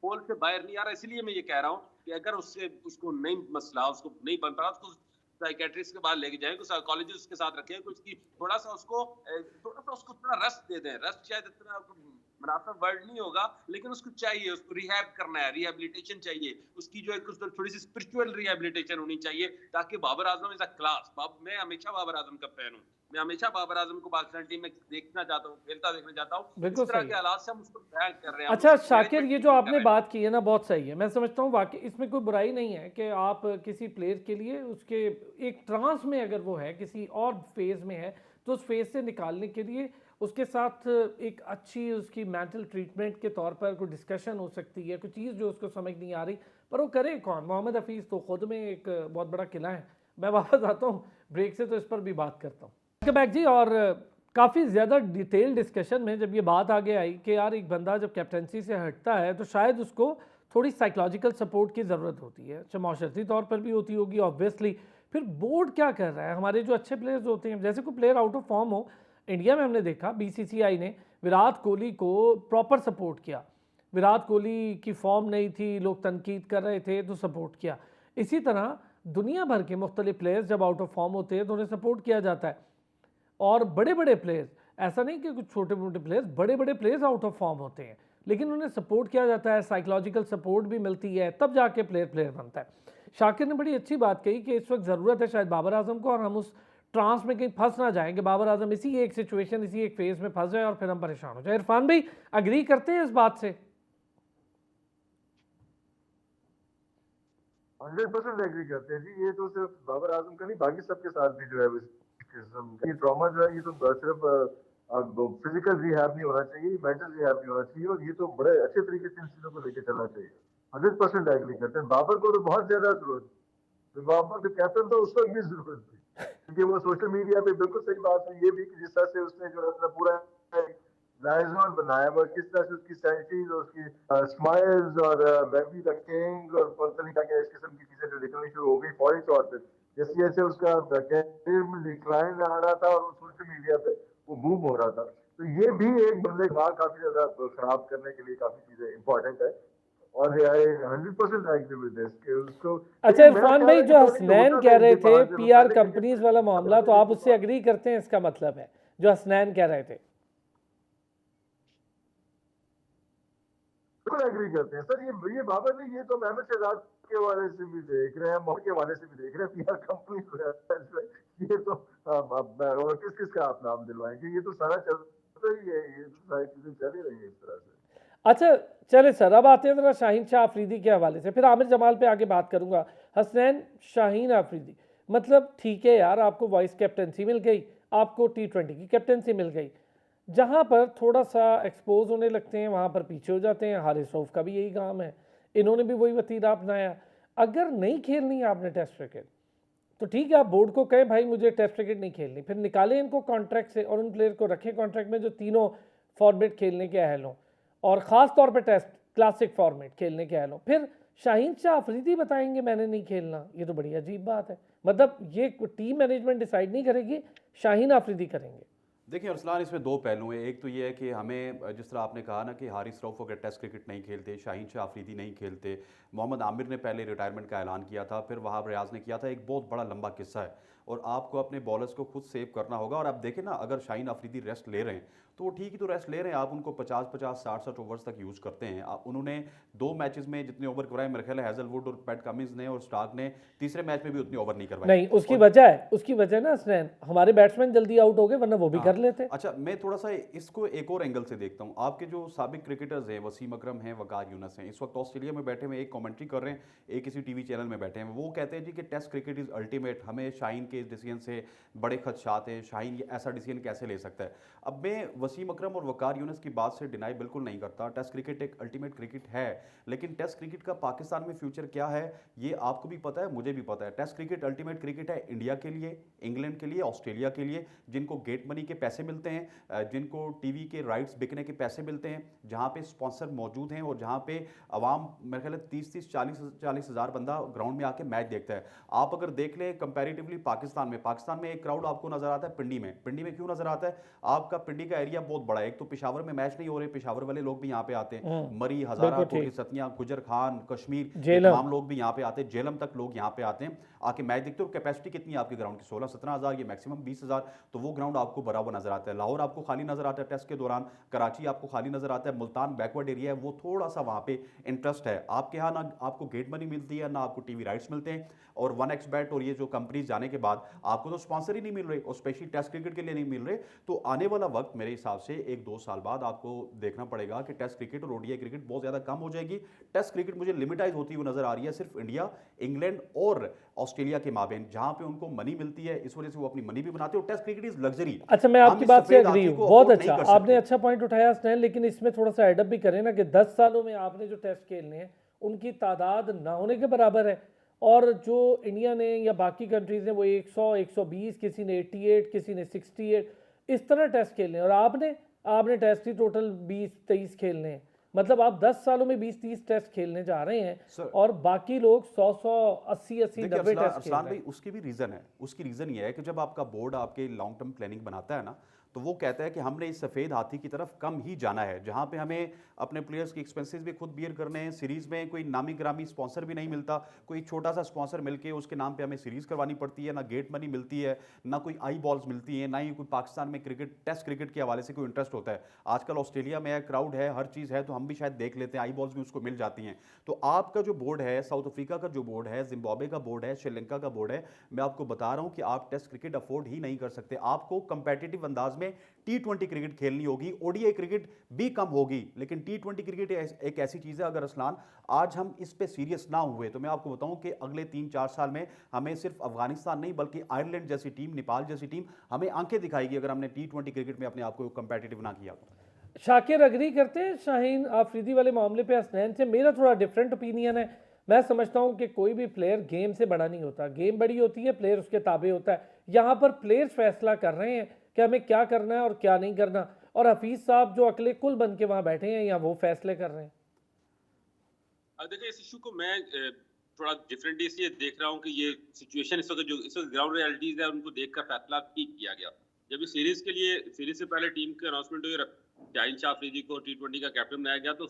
होल से बाहर नहीं आ रहा। इसलिए मैं ये कह रहा हूँ कि अगर उसको नहीं मसला, उसको नहीं बन पा रहा, उसको साइकेट्रिस्ट के बाद लेके जाएं, कोई साइकोलॉजिस्ट के साथ रखें, उसकी थोड़ा सा उसको थोड़ा रस्ट दे दें। रस्ट शायद इतना मुनासिब वर्ड नहीं होगा, लेकिन उसको चाहिए, उसको रिहैब करना है, रिहेबिलिटेशन चाहिए, उसकी जो एक थोड़ी सी स्पिरिचुअल रिहेबिलिटेशन होनी चाहिए, ताकि Babar Azam is a class. मैं हमेशा बाबर आजम का फैन हूँ, मैं हमेशा बाबर आजम को पाकिस्तान टीम में देखना चाहता हूँ, खेलता देखना चाहता हूँ। बिल्कुल इस तरह सही के है। हालात से हम उसको बैन कर रहे हैं। अच्छा शाकिर, ये जो आपने बात की है ना, बहुत सही है। मैं समझता हूँ वाकई इसमें कोई बुराई नहीं है कि आप किसी प्लेयर के लिए उसके एक ट्रांस में अगर वो है, किसी और फेज़ में है, तो उस फेज़ से निकालने के लिए उसके साथ एक अच्छी उसकी मेंटल ट्रीटमेंट के तौर पर कोई डिस्कशन हो सकती है, कोई चीज़ जो उसको समझ नहीं आ रही, पर वो करे कौन? मोहम्मद हफीज़ तो ख़ुद में एक बहुत बड़ा किला है। मैं वापस आता हूँ ब्रेक से, तो इस पर भी बात करता हूँ बैक जी। और काफ़ी ज़्यादा डिटेल डिस्कशन में जब ये बात आगे आई कि यार एक बंदा जब कैप्टनसी से हटता है तो शायद उसको थोड़ी साइकोलॉजिकल सपोर्ट की ज़रूरत होती है, अच्छा माशरती तौर पर भी होती होगी ऑब्वियसली। फिर बोर्ड क्या कर रहा है? हमारे जो अच्छे प्लेयर्स होते हैं, जैसे कोई प्लेयर आउट ऑफ फॉर्म हो, इंडिया में हमने देखा बीसीसीआई ने विराट कोहली को प्रॉपर सपोर्ट किया। विराट कोहली की फॉर्म नहीं थी, लोग तनकीद कर रहे थे तो सपोर्ट किया। इसी तरह दुनिया भर के मुख्तलिफ प्लेयर्स जब आउट ऑफ फॉर्म होते हैं तो उन्हें सपोर्ट किया जाता है। और बड़े बड़े प्लेयर्स, ऐसा नहीं कि कुछ छोटे मोटे प्लेयर्स, बड़े बड़े प्लेयर्स आउट ऑफ फॉर्म होते हैं, लेकिन उन्हें सपोर्ट किया जाता है, साइकोलॉजिकल सपोर्ट भी मिलती है, तब जाके प्लेयर बनता है। शाकिर ने बड़ी अच्छी बात कही कि इस वक्त ज़रूरत है शायद बाबर आजम को, और हम उस ट्रांस में कहीं फंस ना जाएं कि बाबर आजम इसी एक सिचुएशन, इसी एक फेज़ में फंस जाए और फिर हम परेशान हो जाए। इरफान भाई अग्री करते हैं इस बात से? 100% एग्री करते हैं जी। ये तो सिर्फ बाबर आजम का नहीं, बाकी सबके साथ भी जो है ये ट्रॉमा जो है, ये तो सिर्फ फिजिकल रिहैब नहीं होना चाहिए, मेंटल रिहैब नहीं होना चाहिए, और ये तो बड़े अच्छे तरीके से इन चीजों को लेकर चलना चाहिए। 100% एग्री करते हैं। बाबर को तो बहुत ज्यादा जरूरत थी, बाबर तो कैप्टन तो उस वक्त भी जरूरत थी, क्योंकि वो सोशल मीडिया पे बिल्कुल सही बात है ये भी कि जिस तरह से उसने जो है अपना पूरा लाइजोन बनाया हुआ, किस तरह से उसकी सेंटीज और उसकी स्माइल्स और बेबी द किंग और पता नहीं क्या इस किस्म की चीजें जो निकलनी शुरू हो गई फौरी तौर पे, जैसे जैसे उसका कैरियर में डिक्लाइन आ रहा था और सोशल मीडिया पे वो बूम हो रहा था। तो ये भी एक बंदे का काफी ज्यादा खराब करने के लिए काफी चीजें इंपॉर्टेंट है। और 100% एग्री विद दिस कि उसको। अच्छा इरफान भाई, जो हसनैन कह रहे थे पीआर कंपनीज वाला मामला, तो आप उससे एग्री करते हैं? इसका मतलब है जो हसनैन कह रहे थे। बिल्कुल एग्री करते हैं सर। ये बाबर नहीं, ये तो महमद शहजाद के हवाले से भी देख रहे हैं, मोहम्मद के हवाले से भी देख रहे हैं, पीआर कंपनी ये तो और किस किस का आप नाम दिलवाएंगे, ये तो सारा चलता ही है, ये तो सारी चीजें चल ही रही है इस तरह से। अच्छा चले सर, अब आते हैं जरा शाहीन शाह अफरीदी के हवाले से, फिर आमिर जमाल पे आगे बात करूंगा। हसनैन शाहीन अफरीदी, मतलब ठीक है यार, आपको वाइस कैप्टनसी मिल गई, आपको T20 की कैप्टनसी मिल गई, जहाँ पर थोड़ा सा एक्सपोज होने लगते हैं वहाँ पर पीछे हो जाते हैं। हारिस रऊफ का भी यही काम है, इन्होंने भी वही वतीरा अपनाया। अगर नहीं खेलनी आपने टेस्ट क्रिकेट, तो ठीक है, आप बोर्ड को कहें भाई मुझे टेस्ट क्रिकेट नहीं खेलनी, फिर निकालें इनको कॉन्ट्रैक्ट से और उन प्लेयर को रखें कॉन्ट्रैक्ट में जो तीनों फॉर्मेट खेलने के अहल हों, और ख़ास तौर पे टेस्ट क्लासिक फॉर्मेट खेलने के अहल हों। फिर शाहीन शाह अफरीदी बताएंगे मैंने नहीं खेलना, ये तो बड़ी अजीब बात है। मतलब ये टीम मैनेजमेंट डिसाइड नहीं करेगी, शाहीन अफरीदी करेंगे। देखिए अरसलान, इसमें दो पहलू हैं। एक तो ये है कि हमें जिस तरह आपने कहा ना कि हारिस रऊफ अगर टेस्ट क्रिकेट नहीं खेलते, शाहीन शाह अफरीदी नहीं खेलते, मोहम्मद आमिर ने पहले रिटायरमेंट का ऐलान किया था, फिर वहाब रियाज ने किया था, एक बहुत बड़ा लंबा किस्सा है। और आपको अपने बॉलर्स को खुद सेव करना होगा। और आप देखें ना, अगर शाहीन अफरीदी रेस्ट ले रहे हैं तो वो ठीक ही तो रेस्ट ले रहे हैं, आप उनको 50-50 60-60 ओवर्स तक यूज़ करते हैं। उन्होंने 2 मैचेस में जितने ओवर करवाए मेरे ख्याल है हैजलवुड और पैट कमिंस ने और स्टार्क ने तीसरे मैच में भी उतने ओवर नहीं करवाए। नहीं, उसकी वजह ना हसनैन, हमारे बैट्समैन जल्दी आउट हो गए, वरना वो भी कर लेते। अच्छा, मैं थोड़ा सा इसको एक और एंगल से देखता हूँ। आपके जो साबिक क्रिकेटर्स हैं, वसीम अकरम हैं, वकार यूनस हैं, इस वक्त ऑस्ट्रेलिया में बैठे हुए एक कमेंट्री कर रहे हैं, एक किसी टीवी चैनल में बैठे हैं, वो कहते हैं जी कि टेस्ट क्रिकेट इज़ अल्टीमेट, हमें शाहीन के इस डिसीजन से बड़े खदशात हैं, शाहीन ये ऐसा डिसीजन कैसे ले सकता है। अब मैं वसीम अकरम और वकार यूनस की बात से डिनाई बिल्कुल नहीं करता, टेस्ट क्रिकेट एक अल्टीमेट क्रिकेट है, लेकिन टेस्ट क्रिकेट का पाकिस्तान में फ्यूचर क्या है ये आपको भी पता है, मुझे भी पता है। टेस्ट क्रिकेट अल्टीमेट क्रिकेट है इंडिया के लिए, इंग्लैंड के लिए, ऑस्ट्रेलिया के लिए, जिनको गेट मनी के पैसे मिलते हैं, जिनको टीवी के राइट्स बिकने के पैसे मिलते हैं, जहां पे स्पॉन्सर मौजूद हैं और जहां पे आवाम मेरे ख्याल 30-40 हज़ार बंदा ग्राउंड में आके मैच देखता है। आप अगर देख लें कंपैरेटिवली पाकिस्तान में एक क्राउड आपको नजर आता है पिंडी में क्यों नजर आता है? आपका पिंडी का एरिया बहुत बड़ा है, एक तो पेशावर में मैच नहीं हो रहे, पेशावर वाले लोग भी यहाँ पे आते हैं, मरी, हजारा, कोटली सतिया, गुजर खान, कश्मीर, तमाम लोग भी यहाँ पे आते हैं, जेलम तक लोग यहाँ पे आते हैं, आके मैच देखते हो। कैपेसिटी कितनी है आपके ग्राउंड की? 16-17 हज़ार, ये मैक्सिमम 20 हज़ार, तो वो ग्राउंड आपको बड़ा हुआ नजर आता है। लाहौर आपको खाली नजर आता है टेस्ट के दौरान, कराची आपको खाली नजर आता है, मुल्तान बैकवर्ड एरिया है, वो थोड़ा सा वहाँ पे इंटरेस्ट है। आपके यहाँ ना आपको गेट मनी मिलती है, ना आपको टीवी राइट्स मिलते हैं, और 1xBet और ये जो कंपनीज जाने के बाद आपको तो स्पॉन्सर ही नहीं मिल रहे, और स्पेशली टेस्ट क्रिकेट के लिए नहीं मिल रहे। तो आने वाला वक्त मेरे हिसाब से 1-2 साल बाद आपको देखना पड़ेगा कि टेस्ट क्रिकेट और ओडीआई क्रिकेट बहुत ज़्यादा कम हो जाएगी। टेस्ट क्रिकेट मुझे लिमिटाइज होती हुई नजर आ रही है सिर्फ इंडिया, इंग्लैंड और ऑस्ट्रेलिया के माबेन, जहां पे उनको मनी मिलती है, इस वजह से वो अपनी मनी भी बनाते हैं। और टेस्ट क्रिकेट इज लग्जरी। अच्छा, मैं आपकी बात से एग्री हूं, बहुत अच्छा, आपने अच्छा पॉइंट उठाया स्नैन, लेकिन इसमें थोड़ा सा एडअप भी करें ना कि 10 सालों में आपने जो टेस्ट खेलने हैं उनकी तादाद ना होने के बराबर है, और जो इंडिया ने या बाकी कंट्रीज ने वो 100, 120, किसी ने 88, किसी ने 68 इस तरह टेस्ट खेलने हैं, और आपने टेस्ट ही टोटल 20-23 खेलने हैं। मतलब आप 10 सालों में 20-30 टेस्ट खेलने जा रहे हैं और बाकी लोग 100-100, 80-80, 90 टेस्ट खेल रहे हैं। उसकी भी रीज़न है, उसकी रीज़न ये है कि जब आपका बोर्ड आपके लॉन्ग टर्म प्लानिंग बनाता है ना, तो वो कहता है कि हमने इस सफ़ेद हाथी की तरफ कम ही जाना है, जहां पे हमें अपने प्लेयर्स की एक्सपेंसेस भी खुद बियर करने हैं। सीरीज़ में कोई नामी ग्रामी स्पॉन्सर भी नहीं मिलता, कोई छोटा सा स्पॉन्सर मिलके उसके नाम पे हमें सीरीज़ करवानी पड़ती है, ना गेट मनी मिलती है, ना कोई आई बॉल्स मिलती है, ना ही कोई पाकिस्तान में क्रिकेट टेस्ट क्रिकेट के हवाले से कोई इंटरेस्ट होता है। आजकल ऑस्ट्रेलिया में क्राउड है, हर चीज़ है, तो हम भी शायद देख लेते हैं, आई बॉल्स भी उसको मिल जाती हैं। तो आपका जो बोर्ड है, साउथ अफ्रीका का जो बोर्ड है, जिम्बाब्वे का बोर्ड है, श्रीलंका का बोर्ड है, मैं आपको बता रहा हूँ कि आप टेस्ट क्रिकेट अफोर्ड ही नहीं कर सकते। आपको कंपेटिटिव अंदाज में T20 क्रिकेट खेलनी होगी, ओडीआई क्रिकेट भी कम होगी, लेकिन T20 क्रिकेट एक ऐसी चीज़ है, अगर असलान आज हम इस पे सीरियस ना हुए तो मैं आपको बताऊं कि अगले 3-4 साल में हमें सिर्फ अफगानिस्तान नहीं बल्कि आयरलैंड जैसी टीम, नेपाल जैसी टीम हमें आंखें दिखाएगी अगर हमने T20 क्रिकेट में अपने आप को कंपेटिटिव ना किया। शाकिर अग्री करते हैं शाहीन आफरीदी वाले मामले पे हसनैन से? मेरा थोड़ा डिफरेंट ओपिनियन है। मैं समझता हूं कि कोई भी प्लेयर गेम से बड़ा नहीं होता, गेम बड़ी होती है, प्लेयर उसके ताबे होता है। यहाँ पर प्लेयर्स फैसला कर रहे हैं कि हमें क्या करना है और क्या नहीं करना, और हफीज साहब जो अकले कुल बन के वहां बैठे हैं या वो फैसले कर रहे हैं। देखिए, इस इशू को मैं थोड़ा डिफरेंटली इसलिए देख रहा हूँ कि ये सिचुएशन इस वक्त ग्राउंड रियलिटीज है, उनको देखकर फैसला ठीक किया गया। जब इस सीरीज से पहले टीम की अनाउंसमेंट हुई, शाहीन शाह अफरीदी को T20 का कैप्टन बनाया गया, तो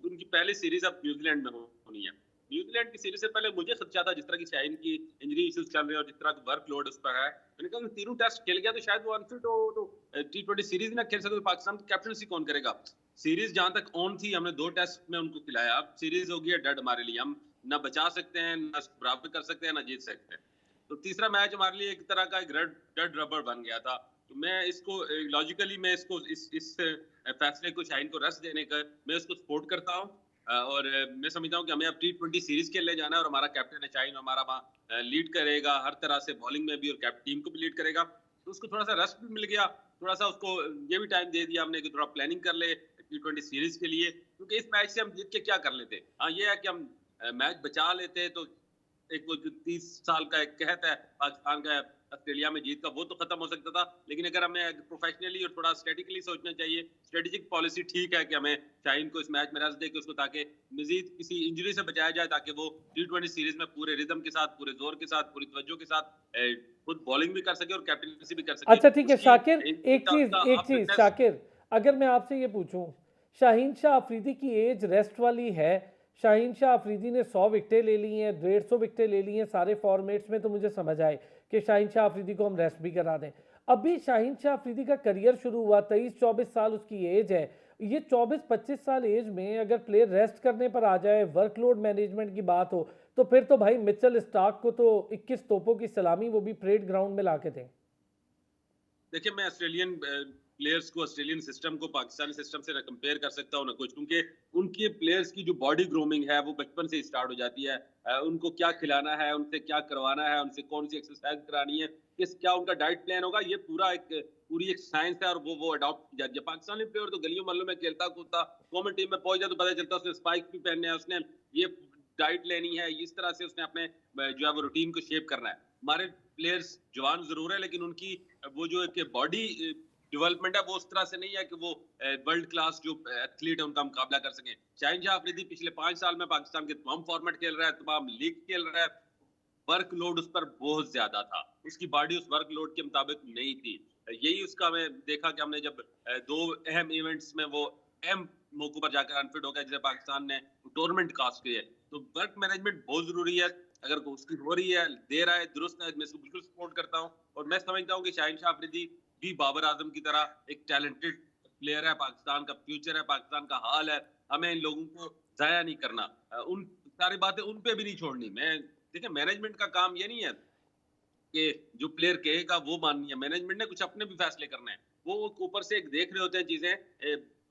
उनकी पहली सीरीज अब न्यूजीलैंड में होनी है। न्यूजीलैंड की सीरीज से पहले मुझे खदशा था, जिस तरह की शाहीन की इंजरी इश्यूज चल रहे हैं और जिस तरह का वर्कलोड उस पर है, मैंने कहा तीनों टेस्ट खेल गया तो शायद वो अनफिट हो, तो T20 सीरीज ना खेल सकते, तो पाकिस्तान की कैप्टनसी कौन करेगा? सीरीज जहां तक ऑन थी, हमने 2 टेस्ट में उनको खिलाया, अब सीरीज हो गई है डेड हमारे लिए। हम ना बचा सकते हैं, ना बराबर कर सकते हैं, ना जीत सकते हैं। तो तीसरा मैच हमारे लिए एक तरह का एक डेड रबर बन गया था। तो मैं इसको लॉजिकली मैं इसको इस फैसले को शाहीन को रस देने का मैं इसको सपोर्ट करता हूँ, और मैं समझता हूँ कि हमें अब T20 सीरीज खेलने जाना है, और हमारा कैप्टन है शाहीन, हमारा वहाँ लीड करेगा हर तरह से, बॉलिंग में भी और टीम को भी लीड करेगा। तो उसको थोड़ा सा रस भी मिल गया, थोड़ा सा उसको ये भी टाइम दे दिया हमने कि थोड़ा प्लानिंग कर ले T20 सीरीज के लिए, क्योंकि इस मैच से हम जीत के क्या कर लेते। हाँ, ये है कि हम मैच बचा लेते तो एक वो जो 30 साल का एक कहत है पाकिस्तान का ऑस्ट्रेलिया में जीत का, वो तो खत्म हो सकता था। लेकिन अगर हमें प्रोफेशनली और थोड़ा स्ट्रेटेजिकली सोचना चाहिए, स्ट्रेटेजिक पॉलिसी ठीक है कि हमें शाहीन को इस मैच में रस दे के उसको, ताकि मजीद किसी इंजरी से बचाया जाए, ताकि वो T20 सीरीज में पूरे रिदम के साथ, पूरे जोर के साथ, पूरी तवज्जो के साथ खुद बॉलिंग भी कर सके और कैप्टनसी भी कर सके। अच्छा ठीक है शाकिर, एक चीज शाकिर, अगर मैं आपसे ये पूछूं, शाहीन शाह अफरीदी की एज रेस्ट वाली है, शाहीन शाह अफरीदी ने 100 विकेटें ले ली हैं, 150 विकेटें ले ली हैं सारे फॉर्मेट्स में, तो मुझे समझ आए कि शाहीन शाह अफरीदी को हम रेस्ट भी करा दें। अभी शाहीन शाह अफरीदी का करियर शुरू हुआ, 23-24 साल उसकी एज है। ये 24-25 साल एज में अगर प्लेयर रेस्ट करने पर आ जाए, वर्कलोड मैनेजमेंट की बात हो, तो फिर तो भाई मिचेल स्टार्क को तो 21 तोपों की सलामी वो भी परेड ग्राउंड में ला के दें। देखिए, मैं ऑस्ट्रेलियन प्लेयर्स को, ऑस्ट्रेलियन सिस्टम को पाकिस्तानी सिस्टम से ना कंपेयर कर सकता हूँ ना कुछ, क्योंकि उनके प्लेयर्स की जो बॉडी ग्रूमिंग है वो बचपन से ही स्टार्ट हो जाती है। उनको क्या खिलाना है, उनसे क्या करवाना है, उनसे कौन सी एक्सरसाइज करानी है, क्या उनका डाइट प्लान होगा, ये पूरी एक साइंस है और वो अडॉप्ट की जाती है। पाकिस्तानी प्लेयर तो गलियों मोहल्लों में खेलता कूदता, कॉमन टीम में पहुंच जाए तो पता चलता उसने स्पाइक भी पहनने हैं, उसने ये डाइट लेनी है, इस तरह से उसने अपने जो है वो रूटीन को शेप करना है। हमारे प्लेयर्स जवान जरूर है, लेकिन उनकी वो जो एक बॉडी डेवलपमेंट है वो उस तरह से नहीं है कि वो वर्ल्ड क्लास जो एथलीट है उनका मुकाबला कर सकें। शाहीन शाह अफरीदी पिछले 5 साल में पाकिस्तान के तमाम फॉर्मेट खेल रहा है, तमाम लीग खेल रहा है। वर्कलोड उस पर बहुत ज्यादा था, उसकी बॉडी उस वर्कलोड के मुताबिक नहीं थी। यही उसका मैं देखा कि हमने जब 2 अहम इवेंट्स में वो अहम मौकों पर जाकर अनफिट हो गया, जिसे पाकिस्तान ने टूर्नामेंट कास्ट की है। तो वर्क मैनेजमेंट बहुत जरूरी है, अगर उसकी हो रही है, दे रहा है, दुरुस्त है, मैं इसको बिल्कुल सपोर्ट करता हूँ। और मैं समझता हूँ कि शाहीन शाह अफरीदी भी बाबर आजम की तरह एक टैलेंटेड प्लेयर है, पाकिस्तान का फ्यूचर है, पाकिस्तान का हाल है। हमें इन लोगों को जाया नहीं करना, उन सारी बातें उन पे भी नहीं छोड़नी। देखिए, मैनेजमेंट का काम ये नहीं है कि जो प्लेयर कहेगा वो माननी है, मैनेजमेंट ने कुछ अपने भी फैसले करने हैं। वो ऊपर से एक देख रहे होते हैं चीजें,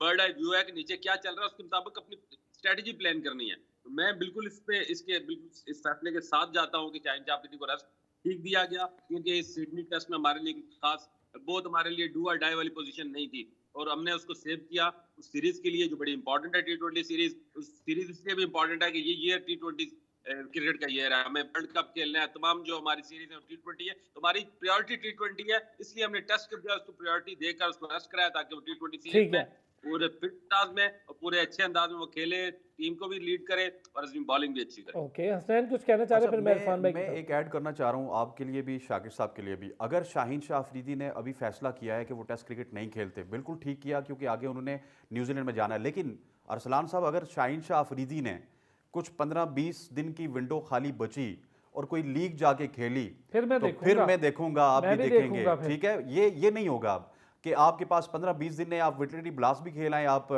बर्ड आई व्यू है कि नीचे क्या चल रहा है, उसके मुताबिक अपनी स्ट्रेटजी प्लान करनी है। तो मैं बिल्कुल इस फैसले के साथ जाता हूँ कि शाहीन शाह अफरीदी को रेस्ट ठीक दिया गया, क्योंकि इस सिडनी टेस्ट में हमारे लिए खास बहुत हमारे लिए डू और डाई वाली पोजीशन नहीं थी, और हमने उसको सेव किया उस सीरीज के लिए जो बड़ी इंपॉर्टेंट है, T20 सीरीज। उस सीरीज इसलिए भी इंपॉर्टेंट है कि ये ईयर T20 क्रिकेट का ईयर है, हमें वर्ल्ड कप खेलना है, तमाम जो हमारी सीरीज है T20 है, तो हमारी प्रायोरिटी T20 है, इसलिए हमने टेस्ट के बजाय उसको प्रायोरिटी देकर उसको रेस्ट कराया ताकि वो T20 सीरीज में पूरे फिट अंदाज में और पूरे अच्छे अंदाज में वो खेले, टीम को भी लीड करे और अपनी बॉलिंग भी अच्छी करे। ओके, हसनैन कुछ कहना चाह रहे हैं, फिर मैं इरफान भाई मैं एक ऐड करना चाह रहा हूँ आपके लिए भी, शाकिर साहब के लिए भी। अगर शाहीन शाह अफरीदी ने अभी फैसला किया है कि वो टेस्ट क्रिकेट नहीं खेलते, बिल्कुल ठीक किया, क्योंकि आगे उन्होंने न्यूजीलैंड में जाना है। लेकिन अरसलान साहब, अगर शाहीन शाह अफरीदी ने कुछ 15-20 दिन की विंडो खाली बची और कोई लीग जाके खेली, फिर मैं देखूंगा, आप भी देखेंगे, ठीक है? ये नहीं होगा कि आपके पास 15-20 दिन में आप विटरी ब्लास्ट भी खेल आए, आप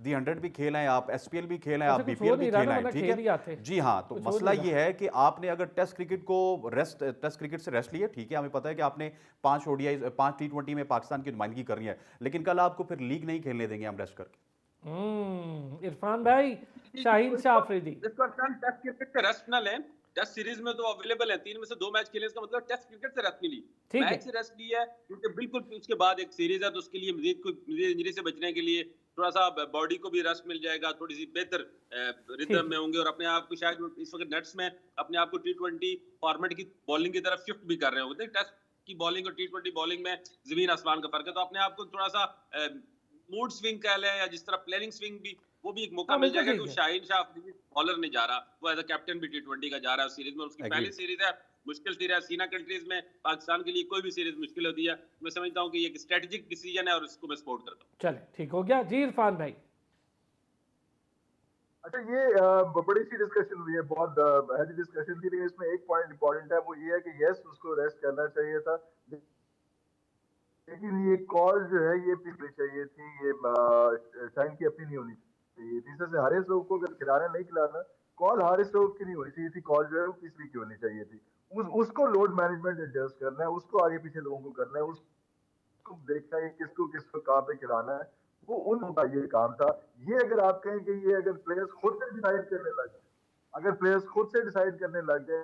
दी 100 भी खेल आए, आप SPL भी खेल आए, आप BPL भी खेल आए, ठीक है जी हाँ। तो मसला ये है कि आपने अगर टेस्ट क्रिकेट से रेस्ट लिया, ठीक है, हमें पता है कि आपने 5 ODI 5 T20 में पाकिस्तान की नुमाइंदगी करनी है, लेकिन कल आपको फिर लीग नहीं खेलने देंगे हम रेस्ट करके। इरफान भाई, शाहीन शाह अफरीदी टेस्ट क्रिकेट से रेस्ट ना लें, टेस्ट सीरीज में तो अवेलेबल है, 3 में से 2 मैच खेले, इसका मतलब टेस्ट क्रिकेट से रेस्ट नहीं ली, मैच से रेस्ट ली है, क्योंकि बिल्कुल उसके बाद एक सीरीज है, तो उसके लिए मजीद इंजरी से बचने के लिए थोड़ा सा बॉडी को भी रेस्ट मिल जाएगा, थोड़ी सी बेहतर रिदम में होंगे, और अपने आप को शायद इस वक्त नेट्स में अपने आप को T20 फॉर्मेट की बॉलिंग की तरफ शिफ्ट भी कर रहे होंगे। टेस्ट की बॉलिंग और T20 बॉलिंग में जमीन आसमान का फर्क है, तो अपने आप को थोड़ा सा मूड स्विंग कह लें या जिस तरह प्लेनिंग स्विंग भी, वो भी एक मौका मिल जाएगा कि शाहीन शाह अफरीदी बॉलर नहीं जा रहा, वो एज अ कैप्टन भी T20 का जा रहा है सीरीज में। उसकी पहली सीरीज है, मुश्किल सीरीज है, सीना कंट्रीज में पाकिस्तान के लिए कोई भी सीरीज मुश्किल होती है। मैं समझता हूँ कि ये एक स्ट्रेटेजिक डिसीजन है और इसको मैं सपोर्ट करता हूँ। चले, ठीक हो गया जी। इरफान भाई, अच्छा, ये बड़ी सी डिस्कशन हुई है, बहुत हैवी डिस्कशन थी, लेकिन इसमें एक पॉइंट इंपॉर्टेंट है, वो ये है कि यस, उसको रेस्ट करना चाहिए था, लेकिन ये कॉल जो है ये पिछली चाहिए थी, ये शाहीन की अपनी नहीं होनी चाहिए थी। इससे हारिस रऊफ को अगर खिलाना नहीं खिलाना, कॉल हारिस रऊफ की नहीं होनी चाहिए थी, कॉल जो है वो पिछली की होनी चाहिए थी। उसको लोड मैनेजमेंट एडजस्ट करना है, उसको आगे पीछे लोगों को करना है, उसको देखना है किसको कहाँ पे खिलाना है, वो उनका ये काम था। ये अगर आप कहें कि ये अगर प्लेयर्स खुद से डिसाइड करने लग जाए, अगर प्लेयर्स खुद से डिसाइड करने लग जाए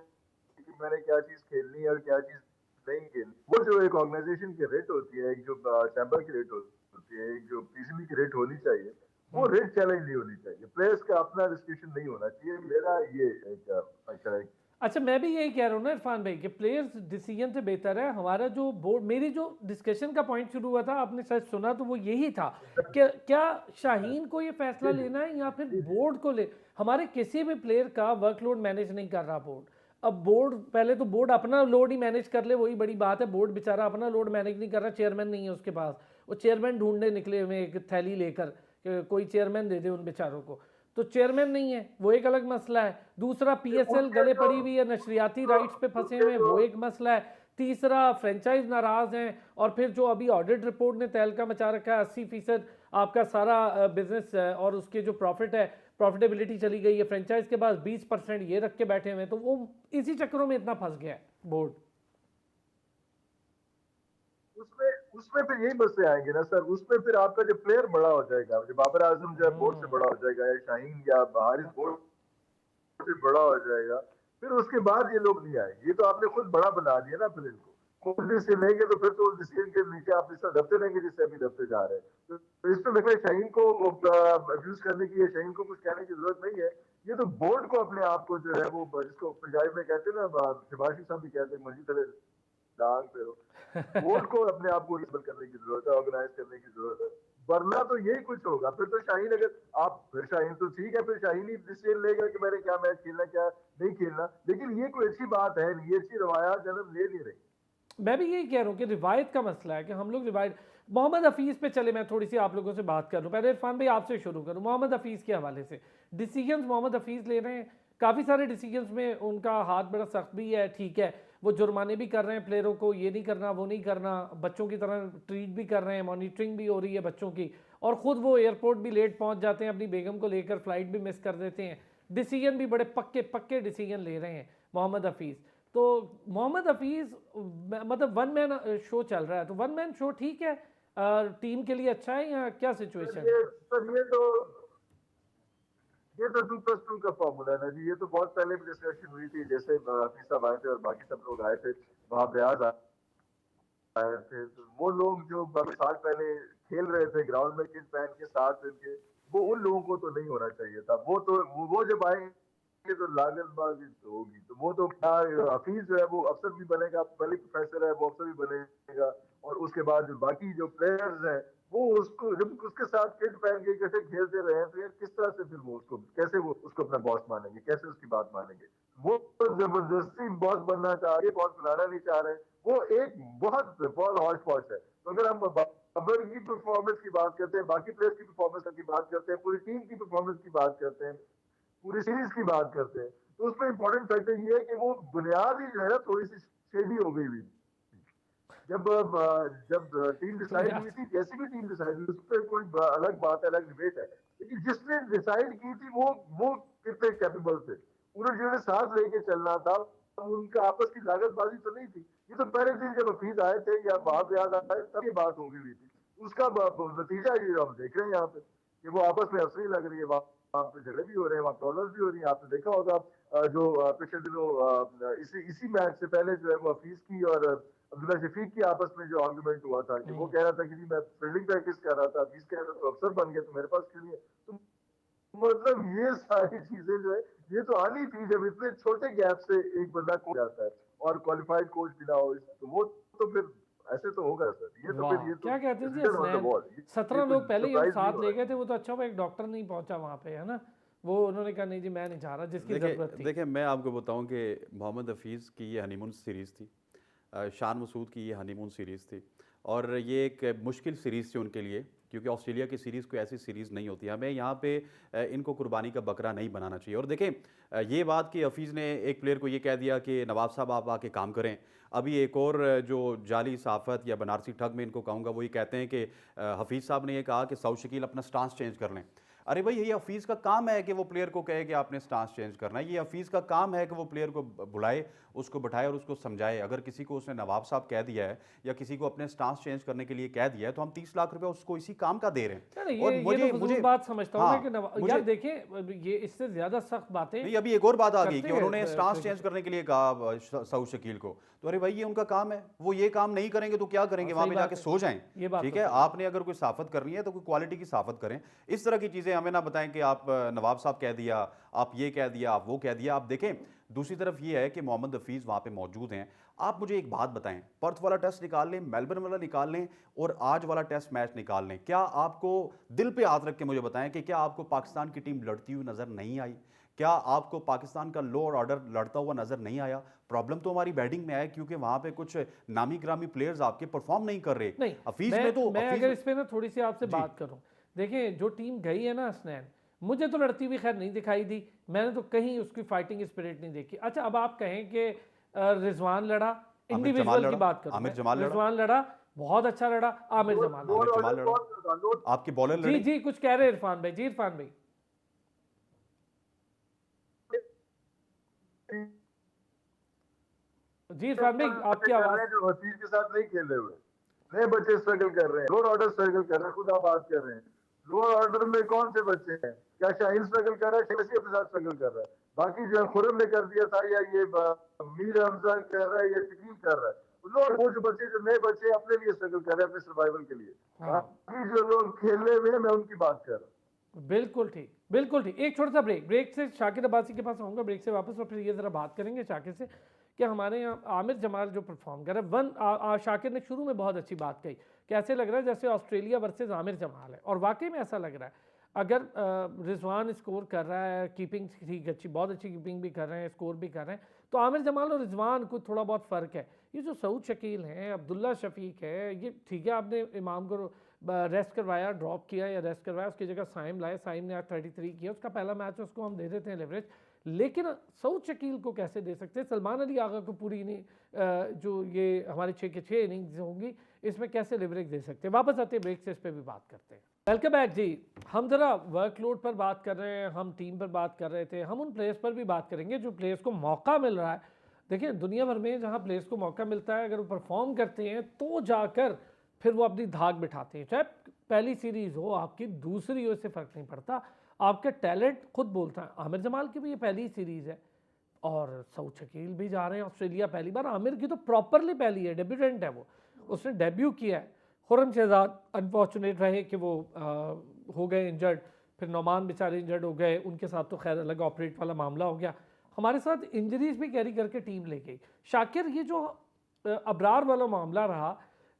कि मैंने क्या चीज खेलनी है और क्या चीज नहीं खेलनी, वो जो एक ऑर्गेनाइजेशन की रेट होती है, एक जो चैंबर की रेट होती है, एक जो PCB की रेट होनी चाहिए, वो रेट चैलेंज नहीं होनी चाहिए, प्लेयर्स का अपना डिस्कशन नहीं होना चाहिए। मेरा ये एक अच्छा, मैं भी यही कह रहा हूँ ना इरफान भाई कि प्लेयर्स डिसीजन से बेहतर है। हमारा जो बोर्ड, मेरी जो डिस्कशन का पॉइंट शुरू हुआ था, आपने शायद सुना, तो वो यही था कि क्या शाहीन को ये फैसला लेना है या फिर बोर्ड को ले। हमारे किसी भी प्लेयर का वर्कलोड मैनेज नहीं कर रहा बोर्ड। अब बोर्ड, पहले तो बोर्ड अपना लोड ही मैनेज कर ले, वही बड़ी बात है। बोर्ड बेचारा अपना लोड मैनेज नहीं कर रहा, चेयरमैन नहीं है उसके पास, वो चेयरमैन ढूंढने निकले हुए एक थैली लेकर कि कोई चेयरमैन दे दे उन बेचारों को, तो चेयरमैन नहीं है, वो एक अलग मसला है। दूसरा, PSL गले पड़ी हुई है, नशरियाती राइट्स पे फंसे हुए, वो एक मसला है। तीसरा फ्रेंचाइज नाराज हैं, और फिर जो अभी ऑडिट रिपोर्ट ने तहलका मचा रखा है, 80% आपका सारा बिजनेस और उसके जो प्रॉफिट है, प्रॉफिटेबिलिटी चली गई है, फ्रेंचाइज के पास 20% ये रख के बैठे हुए हैं, तो वो इसी चक्करों में इतना फंस गया है बोर्ड। उसमें फिर यही मसले आएंगे ना सर, उसमें फिर आपका जो प्लेयर बड़ा हो जाएगा, जो बाबर आजम जो है बोर्ड से बड़ा हो जाएगा, या शाहीन या हारिस बोर्ड से बड़ा हो जाएगा, फिर उसके बाद ये लोग नहीं आएंगे। ये तो आपने खुद बड़ा बना दिया ना फिर इनको। खुद से लेंगे तो फिर तो उस डिसीजन के नीचे आप इस तरह दबते रहेंगे जिससे अभी दबते जा रहे हैं। तो इसमें मेरे शाहीन को अब्यूज करने की या शाहीन को कुछ कहने की जरूरत नहीं है। ये तो बोर्ड को अपने आप को जो है वो, जिसको पंजाबी में कहते हैं ना, शिबाशी साहब भी कहते हैं, मर्जी तले दाग पे हो, बोर्ड को अपने आप को रिबल करने की जरूरत है, ऑर्गेनाइज करने की जरूरत है, वरना तो यही कुछ होगा। फिर तो शाहीन, अगर आप फिर शाहीन तो ठीक है, फिर शाहीन ही डिसीजन लेगा कि मैंने क्या मैच खेलना क्या नहीं खेलना, लेकिन ये कोई अच्छी बात है नहीं, ये अच्छी रवायात जन्म ले नहीं रही। मैं भी यही कह रहा हूँ कि रिवायत का मसला है कि हम लोग रिवायत। मोहम्मद हफीज़ पे चले, मैं थोड़ी सी आप लोगों से बात कर लूँ। पहले इरफान भाई आपसे शुरू करूँ, मोहम्मद हफीज़ के हवाले से डिसीजंस मोहम्मद हफीज़ ले रहे हैं, काफ़ी सारे डिसीजंस में उनका हाथ बड़ा सख्त भी है, ठीक है, वो जुर्माने भी कर रहे हैं प्लेयरों को, ये नहीं करना वो नहीं करना, बच्चों की तरह ट्रीट भी कर रहे हैं, मॉनिटरिंग भी हो रही है बच्चों की, और ख़ुद वो एयरपोर्ट भी लेट पहुँच जाते हैं, अपनी बेगम को लेकर फ्लाइट भी मिस कर देते हैं। डिसीजन भी बड़े पक्के पक्के डिसीजन ले रहे हैं मोहम्मद हफीज़। तो मोहम्मद हफीज़ मतलब वन मैन शो चल रहा है, तो वन मैन शो ठीक है, टीम के लिए अच्छा है या क्या सिचुएशन है? ये तो 2+2 का फॉर्मूला है ना जी। ये तो बहुत पहले भी डिस्कशन हुई थी, जैसे हफीज साहब आए थे और बाकी सब लोग आए थे, वहाँ ब्याज आए थे, तो वो लोग जो साल पहले खेल रहे थे ग्राउंड में किस बैन के साथ इनके, वो उन लोगों को तो नहीं होना चाहिए था। वो तो वो जब आएंगे तो लागतबाजी तो होगी, तो वो तो क्या, हफीज जो है वो अफसर भी बनेगा, पहले प्रोफेसर है वो अफसर भी बनेगा, और उसके बाद जो बाकी जो प्लेयर्स हैं वो उसको जब उसके साथ किट पहन के कैसे खेलते रहे हैं, तो यार किस तरह से फिर वो उसको कैसे वो उसको अपना बॉस मानेंगे, कैसे उसकी बात मानेंगे? वो तो जबरदस्ती बॉस बनना चाह रहे, बॉस बनाना नहीं चाह रहे। वो एक बहुत हॉच पॉच है। तो अगर हम बाबर की परफॉर्मेंस की बात करते हैं, बाकी प्लेयर्स की परफॉर्मेंस की बात करते हैं, पूरी टीम की परफॉर्मेंस की बात करते हैं, पूरी सीरीज की बात करते हैं, तो उसमें इंपॉर्टेंट फैक्टर ये है कि वो बुनियाद ही जो है ना थोड़ी सी शेडी हो गई हुई। जब टीम डिसाइड हुई थी, जैसी भी टीम डिसाइड हुई, उस पर कोई अलग बात है, अलग डिबेट है, लेकिन जिसने डिसाइड की थी वो कितने कैपेबल थे, उन्होंने जिन्होंने साथ लेके चलना था, उनका आपस की लागतबाजी तो नहीं थी। ये तो पहले दिन जब हफीज आए थे या वहां याद आए तब ये बात हो गई हुई थी। उसका नतीजा ये हम देख रहे हैं यहाँ पे कि वो आपस में अफसरी लग रही है, वहाँ पे झगड़े भी हो रहे हैं, वहाँ प्रॉब्लम्स भी हो रही है। आपने देखा होगा जो पिछले दिनों इसी मैच से पहले जो है वो हफीज की और अब्दुल्ला शफीक की आपस में जो आर्गुमेंट हुआ था कि वो कह रहा था कि जी मैं फील्डिंग प्रैक्टिस कर रहा था, हफीज कह रहा था तो अफसर बन गया तो मेरे पास क्यों नहीं है। तो मतलब ये सारी चीजें जो है ये तो आनी थी जब इतने छोटे गैप से एक बंदा को जाता है और क्वालिफाइड कोच बिना हो, तो वो तो फिर ऐसे तो होगा सर। ये तो फिर ये तो क्या कहते हैं जी हसनैन, 17 लोग पहले ही हम साथ ले गए थे, वो तो अच्छा हुआ एक डॉक्टर नहीं पहुंचा वहाँ पे, है ना, वो उन्होंने कहा नहीं जी मैं नहीं जा रहा, जिसकी जरूरत थी। देखिए मैं आपको बताऊं कि मोहम्मद हफीज़ की ये हनीमून सीरीज़ थी, शान मसूद की ये हनीमून सीरीज़ थी, और ये एक मुश्किल सीरीज़ थी उनके लिए, क्योंकि ऑस्ट्रेलिया की सीरीज़ कोई ऐसी सीरीज़ नहीं होती। हमें यहाँ पे इनको कुर्बानी का बकरा नहीं बनाना चाहिए। और देखें ये बात कि हफीज़ ने एक प्लेयर को ये कह दिया कि नवाब साहब आप आके काम करें, अभी एक और जो जाली सहाफ़त या बनारसी ठग में इनको कहूँगा वो ये कहते हैं कि हफीज़ साहब ने ये कहा कि सऊद शकील अपना स्टांस चेंज कर लें। अरे भाई ये हफीज़ का काम है कि वो प्लेयर को कहे कि आपने स्टांस चेंज करना है, ये हफीज़ का काम है कि वो प्लेयर को बुलाए, उसको बैठाए और उसको समझाए। अगर किसी को उसने नवाब साहब कह दिया है या किसी को अपने स्टांस चेंज करने के लिए कह दिया है तो हम 30 लाख रुपए उसको इसी काम का दे रहे हैं। और मुझे बात समझता हूँ कि यार देखें ये इससे ज्यादा सख्त बातें नहीं, अभी एक और बात आ गई कि उन्होंने स्टांस चेंज करने के लिए कहा सऊद शकील को, तो अरे भाई ये उनका काम है, वो ये काम नहीं करेंगे तो क्या करेंगे, वहां पे जाके सो जाएं। ठीक है, आपने अगर कोई साफत करनी है तो कोई क्वालिटी की साफत करें। इस तरह की चीजें हमें ना बताएं कि आप नवाब साहब कह दिया, आप ये कह दिया, आप वो कह दिया। आप देखें दूसरी तरफ ये है कि मोहम्मद हफीज़ वहाँ पे मौजूद हैं। आप मुझे एक बात बताएं, पर्थ वाला टेस्ट निकाल लें, मेलबर्न वाला निकाल लें और आज वाला टेस्ट मैच निकाल लें, क्या आपको दिल पे हाथ रख के मुझे बताएं कि क्या आपको पाकिस्तान की टीम लड़ती हुई नजर नहीं आई? क्या आपको पाकिस्तान का लो और ऑर्डर लड़ता हुआ नजर नहीं आया? प्रॉब्लम तो हमारी बैटिंग में है, क्योंकि वहां पे कुछ नामी ग्रामी प्लेयर्स आपके परफॉर्म नहीं कर रहे। नहीं, हफीज में तो मैं अगर इस पे ना थोड़ी सी आपसे बात करूं, देखिए जो टीम गई है ना हसनैन, मुझे तो लड़ती हुई खैर नहीं दिखाई दी, मैंने तो कहीं उसकी फाइटिंग स्पिरिट नहीं देखी। अच्छा अब आप कहें कि रिजवान लड़ा इंडिविजुअल की बात करूं, आमिर जमाल लड़ा, रिजवान लड़ा, बहुत अच्छा लड़ा। आमिर जमाल आपकी बॉलर जी जी कुछ कह रहे हैं इरफान भाई। जी इरफान भाई जी इरफान भाई आपकी आवाज जो हसीज के साथ नहीं खेल रहे हुए, नए बच्चे स्ट्रगल कर रहे हैं, लोअर ऑर्डर स्ट्रगल कर रहे हैं, खुद आप बात कर रहे हैं। लोअर ऑर्डर में कौन से बच्चे हैं? क्या शाहीन स्ट्रगल कर रहा है? शेखी अपने साथ स्ट्रगल कर रहा है। बाकी जो खुरम ने कर दिया था, या ये मीर हमजा कर रहा है, या शकील कर रहा है, वो जो बच्चे, जो नए बच्चे अपने लिए स्ट्रगल कर रहे हैं, अपने सर्वाइवल के लिए। बाकी जो लोग खेलने में, मैं उनकी बात कर रहा हूँ। बिल्कुल ठीक, बिल्कुल ठीक। एक छोटा सा ब्रेक से शाकिर अब्बासी के पास आऊँगा, ब्रेक से वापस, और फिर ये ज़रा बात करेंगे शाकिर से कि हमारे यहाँ आमिर जमाल जो परफॉर्म कर रहा है। शाकिर ने शुरू में बहुत अच्छी बात कही कि ऐसे लग रहा है जैसे ऑस्ट्रेलिया वर्सेस आमिर जमाल है, और वाकई में ऐसा लग रहा है। अगर रिजवान स्कोर कर रहा है, कीपिंग ठीक अच्छी, बहुत अच्छी कीपिंग भी कर रहे हैं, स्कोर भी कर रहे हैं, तो आमिर जमाल और रिजवान को थोड़ा बहुत फ़र्क है। ये जो सऊद शकील हैं, अब्दुल्ला शफीक है, ये ठीक है आपने इमाम को रेस्ट करवाया, ड्रॉप किया या रेस्ट करवाया, उसकी जगह साइम लाए, साइम ने आज 33 किया, उसका पहला मैच है, उसको हम दे देते हैं लेवरेज। लेकिन सऊद शकील को कैसे दे सकते हैं? सलमान अली आगा को पूरी नहीं, जो ये हमारे 6 के 6 इनिंग्स होंगी, इसमें कैसे लेवरेज दे सकते हैं? वापस आते हैं ब्रेक से, इस पर भी बात करते हैं। वेलकम बैक जी। हम ज़रा वर्कलोड पर बात कर रहे हैं, हम टीम पर बात कर रहे थे, हम उन प्लेयर्स पर भी बात करेंगे जो प्लेयर्स को मौका मिल रहा है। देखिए दुनिया भर में जहाँ प्लेयर्स को मौका मिलता है, अगर वो परफॉर्म करते हैं तो जाकर फिर वो अपनी धाक बिठाते हैं। चाहे पहली सीरीज़ हो आपकी, दूसरी हो, इससे फ़र्क नहीं पड़ता, आपका टैलेंट खुद बोलता है। आमिर जमाल की भी ये पहली सीरीज़ है, और सऊद शकील भी जा रहे हैं ऑस्ट्रेलिया पहली बार। आमिर की तो प्रॉपरली पहली है, डेब्यूटेंट है वो, उसने डेब्यू किया है। खुरम शहजाद अनफॉर्चुनेट रहे कि वो हो गए इंजर्ड, फिर नौमान बेचारे इंजर्ड हो गए, उनके साथ तो खैर अलग ऑपरेट वाला मामला हो गया। हमारे साथ इंजरीज भी कैरी करके टीम ले गई। शाकिर, ये जो अबरार वाला मामला रहा,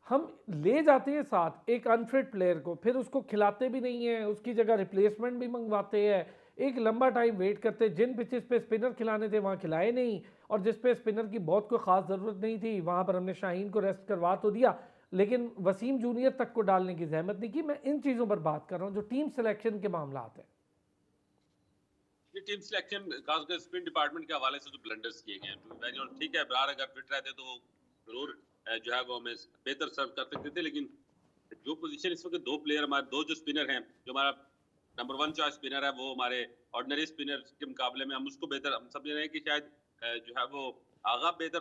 हम ले जाते हैं साथ एक अनफिट प्लेयर को, फिर उसको खिलाते भी नहीं हैं, उसकी जगह रिप्लेसमेंट भी मंगवाते हैं, एक लंबा टाइम वेट करते, जिन पिचेस पे स्पिनर खिलाने थे वहाँ खिलाए नहीं, और जिस पे स्पिनर की बहुत कोई ख़ास ज़रूरत नहीं थी वहाँ पर हमने शाहीन को रेस्ट करवा तो दिया, लेकिन वसीम जूनियर तक को डालने की जहमत नहीं की। मैं इन चीज़ों पर बात कर रहा हूँ जो टीम सिलेक्शन के मामला आते हैं। ये टीम सिलेक्शन खासकर स्पिन डिपार्टमेंट के हवाले से जो ब्लंडर्स किए गए हैं, ठीक है अबरार अगर फिट रहते तो जरूर जो है वो हमें बेहतर सर्व कर सकते थे, लेकिन जो पोजीशन इस वक्त दो प्लेयर हमारे, दो जो स्पिनर हैं, जो हमारा नंबर 1 चॉइस स्पिनर है, वो हमारे ऑर्डिनरी स्पिनर के मुकाबले में हम उसको बेहतर, हम समझ रहे हैं कि शायद जो है वो आगा बेहतर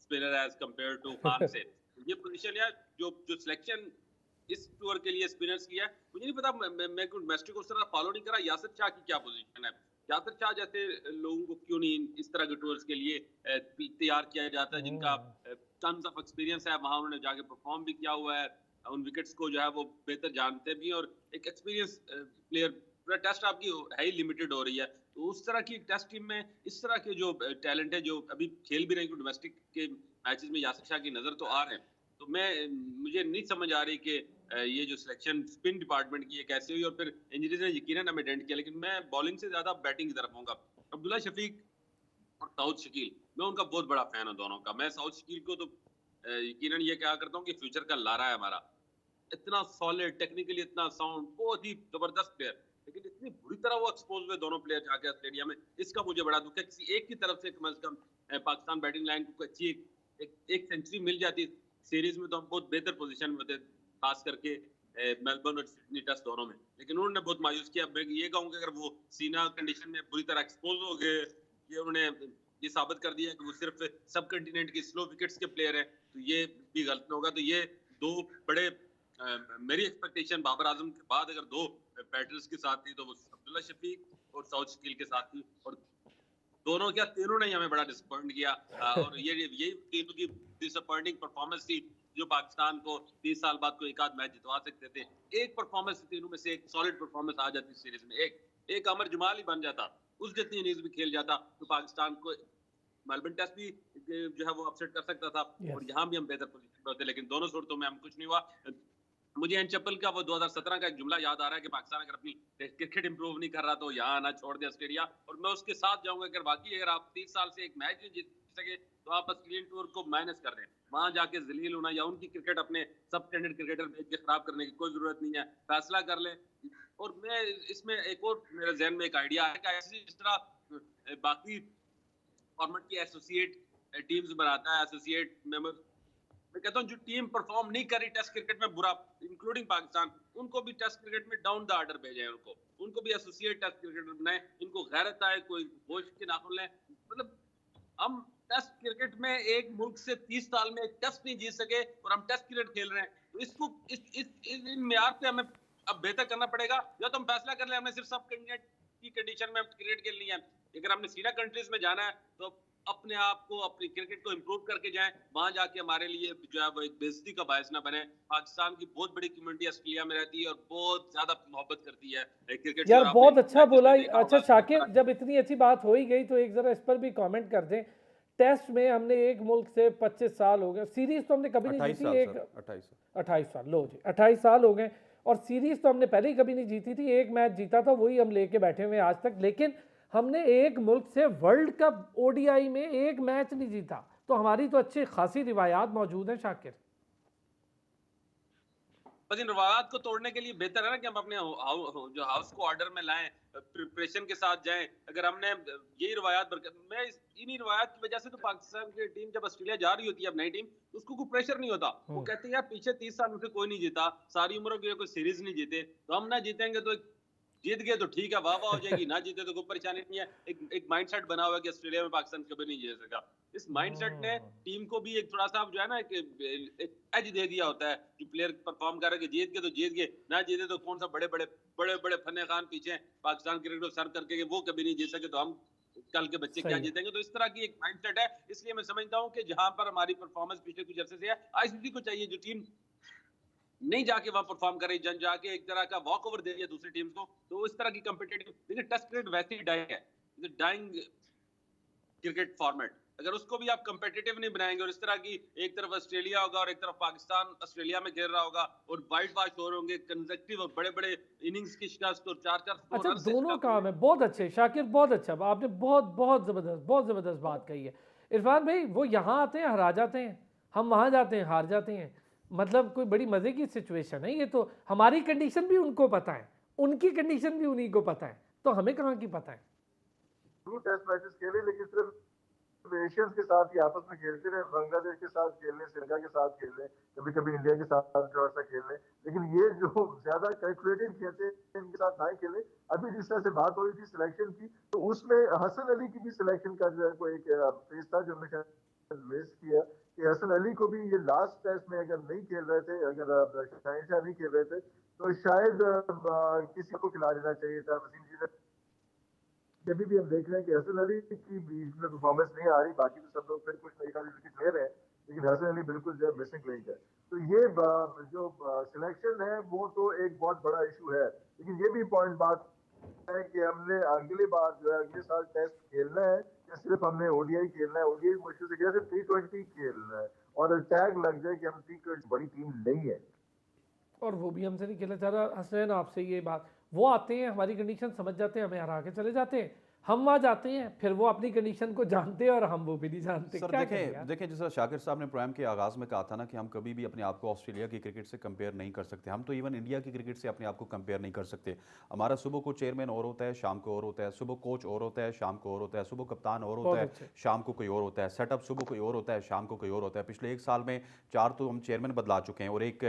स्पिनर है एज कम्पेयर टू खान से। ये पोजीशन या जो सिलेक्शन इस टूर के लिए स्पिनर्स की है, मुझे नहीं पता, मैं डोमेस्टिक उस तरह फॉलो नहीं करा। यासिर शाह की क्या पोजीशन है? यासिर शाह जैसे लोगों को क्यों नहीं इस तरह के टूर्स के लिए तैयार किया जाता है, जिनका टन्स ऑफ एक्सपीरियंस है, वहां उन्होंने जाके परफॉर्म भी किया हुआ है, उन विकेट्स को जो है वो बेहतर जानते भी, और एक एक्सपीरियंस प्लेयर। पूरा टेस्ट आपकी है ही लिमिटेड हो रही है, तो उस तरह की टेस्ट टीम में इस तरह के जो टैलेंट है जो अभी खेल भी रहे हैं डोमेस्टिक के मैचेस में, यासिर शाह की नजर तो आ रहे हैं। तो मुझे नहीं समझ आ रही कि ये जो सिलेक्शन स्पिन डिपार्टमेंट की है कैसे हुई, और फिर इंजरीज ने यकीनन हमें डेंट किया। लेकिन मैं बॉलिंग से ज्यादा बैटिंग की तरफ आऊंगा। अब्दुल्ला शफीक और सऊद शकील, मैं उनका बहुत बड़ा फैन हूं दोनों का। मैं सऊद शकील को तो यकीनन ये क्या करता हूँ कि फ्यूचर का लारा है हमारा, इतना सॉलिड, टेक्निकली इतना साउंड, बहुत ही जबरदस्त प्लेयर, लेकिन इतनी बुरी तरह वो एक्सपोज हुए दोनों प्लेयर जाके स्टेडियम में, इसका मुझे बड़ा दुख है। किसी एक की तरफ से कम से कम पाकिस्तान बैटिंग लाइन को अच्छी एक सेंचुरी मिल जाती सीरीज में तो हम बहुत बेहतर पोजीशन में होते, खास करके मेलबर्न और सिडनी टेस्ट दोनों में। लेकिन उन्होंने बहुत मायूस किया। मैं ये कहूँगा अगर वो सीना कंडीशन में बुरी तरह एक्सपोज हो गए, ये उन्होंने ये साबित कर दिया कि वो सिर्फ सब कंटिनेंट के स्लो विकेट्स के प्लेयर हैं, तो ये भी गलत होगा। तो ये दो बड़े मेरी एक्सपेक्टेशन बाबर आजम के बाद अगर दो बैटर्स के साथ थी तो वो अब्दुल्ला शफीक और सऊद शकील के साथ थी, और दोनों क्या तीनों ने हमें बड़ा डिसअपॉइंट किया। और यही तीनों की डिसअपॉइंटिंग परफॉर्मेंस थी जो पाकिस्तान को 30 साल बाद कोई एक आध मैच जितवा सकते थे। एक परफॉर्मेंस तीनों में से एक सॉलिड परफॉर्मेंस आ जाती सीरीज में, एक आमिर जमाल ही बन जाता, उस जितनी इनिंग्स भी खेल जाता तो पाकिस्तान को मेलबर्न टेस्ट भी जो है वो अपसेट कर सकता था, और यहाँ भी हम बेहतर पोजीशन में होते। लेकिन दोनों सूरतों में हम कुछ नहीं हुआ। मुझे एन चप्पल का वो 2017 का एक जुमला याद आ रहा है कि पाकिस्तान अगर अपनी क्रिकेट इंप्रूव नहीं कर रहा तो यहाँ आना छोड़ दिया ऑस्ट्रेलिया। और मैं उसके साथ जाऊंगा अगर वाकई अगर आप 30 साल से एक मैच नहीं जीत सके तो आप ऑस्ट्रेलियन टूर को माइनस कर दें, वहां जाके जलील होना या उनकी क्रिकेट अपने सब स्टैंडर्ड क्रिकेटर भेज के खराब करने की कोई जरूरत नहीं है, फैसला कर लें। और मैं इसमें एक और मेरे जहन में एक आइडिया है कि ऐसी जिस तरह बाकी फॉर्मेट की एसोसिएट टीम्स बनाता है, एसोसिएट मेंबर। मैं कहता हूँ जो टीम परफॉर्म नहीं कर रही टेस्ट क्रिकेट में बुरा, इंक्लूडिंग पाकिस्तान, उनको भी टेस्ट क्रिकेट में डाउन द ऑर्डर भेजें, उनको भी एसोसिएट टेस्ट क्रिकेटर बनाए, इनको गैरत आए, कोई होश के नाखुन लें। मतलब हम टेस्ट क्रिकेट में एक मुल्क से 30 साल में एक टेस्ट नहीं जीत सके और हम टेस्ट क्रिकेट खेल रहे हैं, तो इसको इन मेयार पे हमें अब बेहतर करना पड़ेगा। या तो हम फैसला कर लें हमने सिर्फ सब कैंडिडेट की कंडीशन में क्रिकेट खेलनी है, अगर हमने सीनियर कंट्रीज में जाना है तो अपने आप को, अपनी क्रिकेट को इम्प्रूव करके जाएं, वहां जाके हमारे लिए जो है वो एक बेइज्जती का बायस ना बने। पाकिस्तान की बहुत बड़ी कम्युनिटी ऑस्ट्रेलिया में रहती है और बहुत ज्यादा मोहब्बत करती है क्रिकेट से। यार बहुत अच्छा बोला। अच्छा शाकिर, शाकिर, जब इतनी अच्छी बात हो ही गई तो एक जरा इस पर भी कमेंट कर दें। टेस्ट में हमने एक मुल्क से 25 साल हो गए, सीरीज तो हमने कभी नहीं 28 जीती। साल एक सर, 28 साल, लो जी 28 साल हो गए, और सीरीज तो हमने पहले ही कभी नहीं जीती थी। एक मैच जीता था, वही हम लेके बैठे हुए आज तक। लेकिन हमने एक मुल्क से वर्ल्ड कप ओडीआई में एक मैच नहीं जीता, तो हमारी तो अच्छी खासी रिवायात मौजूद हैं शाकिर। बस इन रवायात को तोड़ने के लिए बेहतर है ना कि हम अपने जो हाउस को ऑर्डर में लाएं, प्रिपरेशन के साथ जाएं। अगर हमने यही रवायात इन्हीं रवायात की वजह से तो पाकिस्तान की टीम जब ऑस्ट्रेलिया जा रही होती है, अब नई टीम, तो उसको कोई प्रेशर नहीं होता। वो कहते हैं यार पीछे 30 साल में से कोई नहीं जीता, सारी उम्र की कोई सीरीज नहीं जीते, तो हम ना जीतेंगे तो जीत गए तो ठीक है, वाह वाह हो जाएगी, ना जीते तो कोई परेशानी नहीं है। एक माइंडसेट बना हुआ है कि ऑस्ट्रेलिया में पाकिस्तान कभी नहीं जीत सका। इस माइंडसेट ने टीम को भी एक थोड़ा सा जो है ना एक एज दे दिया होता है कि प्लेयर परफॉर्म कर रहे हैं, जीत गए तो जीत गए, ना जीते तो कौन सा बड़े बड़े फन्ने खान पीछे पाकिस्तान क्रिकेट को सर करके वो कभी नहीं जीत सके, तो हम कल के बच्चे क्या जीतेंगे। तो इस तरह की एक माइंडसेट है। इसलिए मैं समझता हूँ कि जहां पर हमारी परफॉर्मेंस पिछले कुछ अर्से से है, आईसीसी को चाहिए जो टीम नहीं जाके वहां परफॉर्म करे, जन जाके एक तरह का वॉक ओवर दे दिया दूसरी टीम्स को, तो इस तरह की कॉम्पिटिटिव, देखिए टेस्ट क्रिकेट वैसे ही डाइंग है, डाइंग क्रिकेट फॉर्मेट। अगर उसको भी आप कॉम्पिटिटिव नहीं बनाएंगे और इस तरह की एक तरफ ऑस्ट्रेलिया होगा और एक तरफ पाकिस्तान ऑस्ट्रेलिया में खेल रहा होगा और वाइट वॉश हो रहे होंगे कंसेक्टिव और बड़े बड़े इनिंग्स की शिकस्त और 4-4 अच्छा, दोनों काम है। बहुत अच्छे शाकिर, बहुत अच्छा, आपने बहुत ज़बरदस्त बात कही है। इरफान भाई, वो यहाँ आते हैं हरा जाते हैं, हम वहाँ जाते हैं हार जाते हैं। मतलब कोई बड़ी मज़े की सिचुएशन है ये। तो हमारी कंडीशन भी उनको पता है, उनकी कंडीशन भी उन्हीं को पता है, तो हमें कहाँ की पता है। टेस्ट मैचेस खेले, लेकिन सिर्फ एशियंस के साथ ही आपस में खेलते रहे, बांग्लादेश के साथ खेल लें, श्रीलंका के साथ खेल लें, कभी कभी इंडिया के साथ थोड़ा सा खेल लें, लेकिन ये जो ज्यादा कैलकुलेटेड खेलते हैं इनके साथ ना खेले। अभी जिस तरह से बात हो रही थी सिलेक्शन की, तो उसमें हसन अली की भी सिलेक्शन का जो है कोई एक फेज था जो हमने मिस किया कि हसन अली को भी ये लास्ट टेस्ट में अगर नहीं खेल रहे थे, अगर शाहिद शाह नहीं खेल रहे थे, तो शायद किसी को खिला देना चाहिए था। वसीम जी ने जब भी हम देख रहे हैं कि हसन अली की बीच में परफॉर्मेंस नहीं आ रही, बाकी तो सब लोग फिर कुछ नई विकेट ले रहे हैं, लेकिन हसन अली बिल्कुल जो है मिसिंग लिंक है। तो ये जो सिलेक्शन है वो तो एक बहुत बड़ा इशू है, लेकिन ये भी इम्पोर्टेंट बात है कि हमने अगली बार जो है अगले साल टेस्ट खेलना है या सिर्फ हमने ओडीआई खेलना है। ओडीआई मुश्किल से सिर्फ T20 खेलना है और टैग लग जाए कि हम T20 बड़ी टीम नहीं है, और वो भी हमसे नहीं खेलना चाह रहा। हसनैन, आपसे ये बात, वो आते हैं हमारी कंडीशन समझ जाते हैं, हमें हरा के चले जाते हैं, हम वहाँ जाते हैं, फिर वो अपनी कंडीशन को जानते हैं और हम वो भी नहीं जानते। सर देखें जैसा शाकिर साहब ने प्रोग्राम के आगाज़ में कहा था ना कि हम कभी भी अपने आप को ऑस्ट्रेलिया की क्रिकेट से कंपेयर नहीं कर सकते, हम तो इवन इंडिया की क्रिकेट से अपने आप को कंपेयर नहीं कर सकते। हमारा सुबह को चेयरमैन और होता है, शाम को और होता है, सुबह कोच और होता है, शाम को और होता है, सुबह कप्तान और होता है, शाम को कोई और होता है, सेटअप सुबह कोई और होता है, शाम को कोई और होता है। पिछले एक साल में 4 तो हम चेयरमैन बदला चुके हैं और एक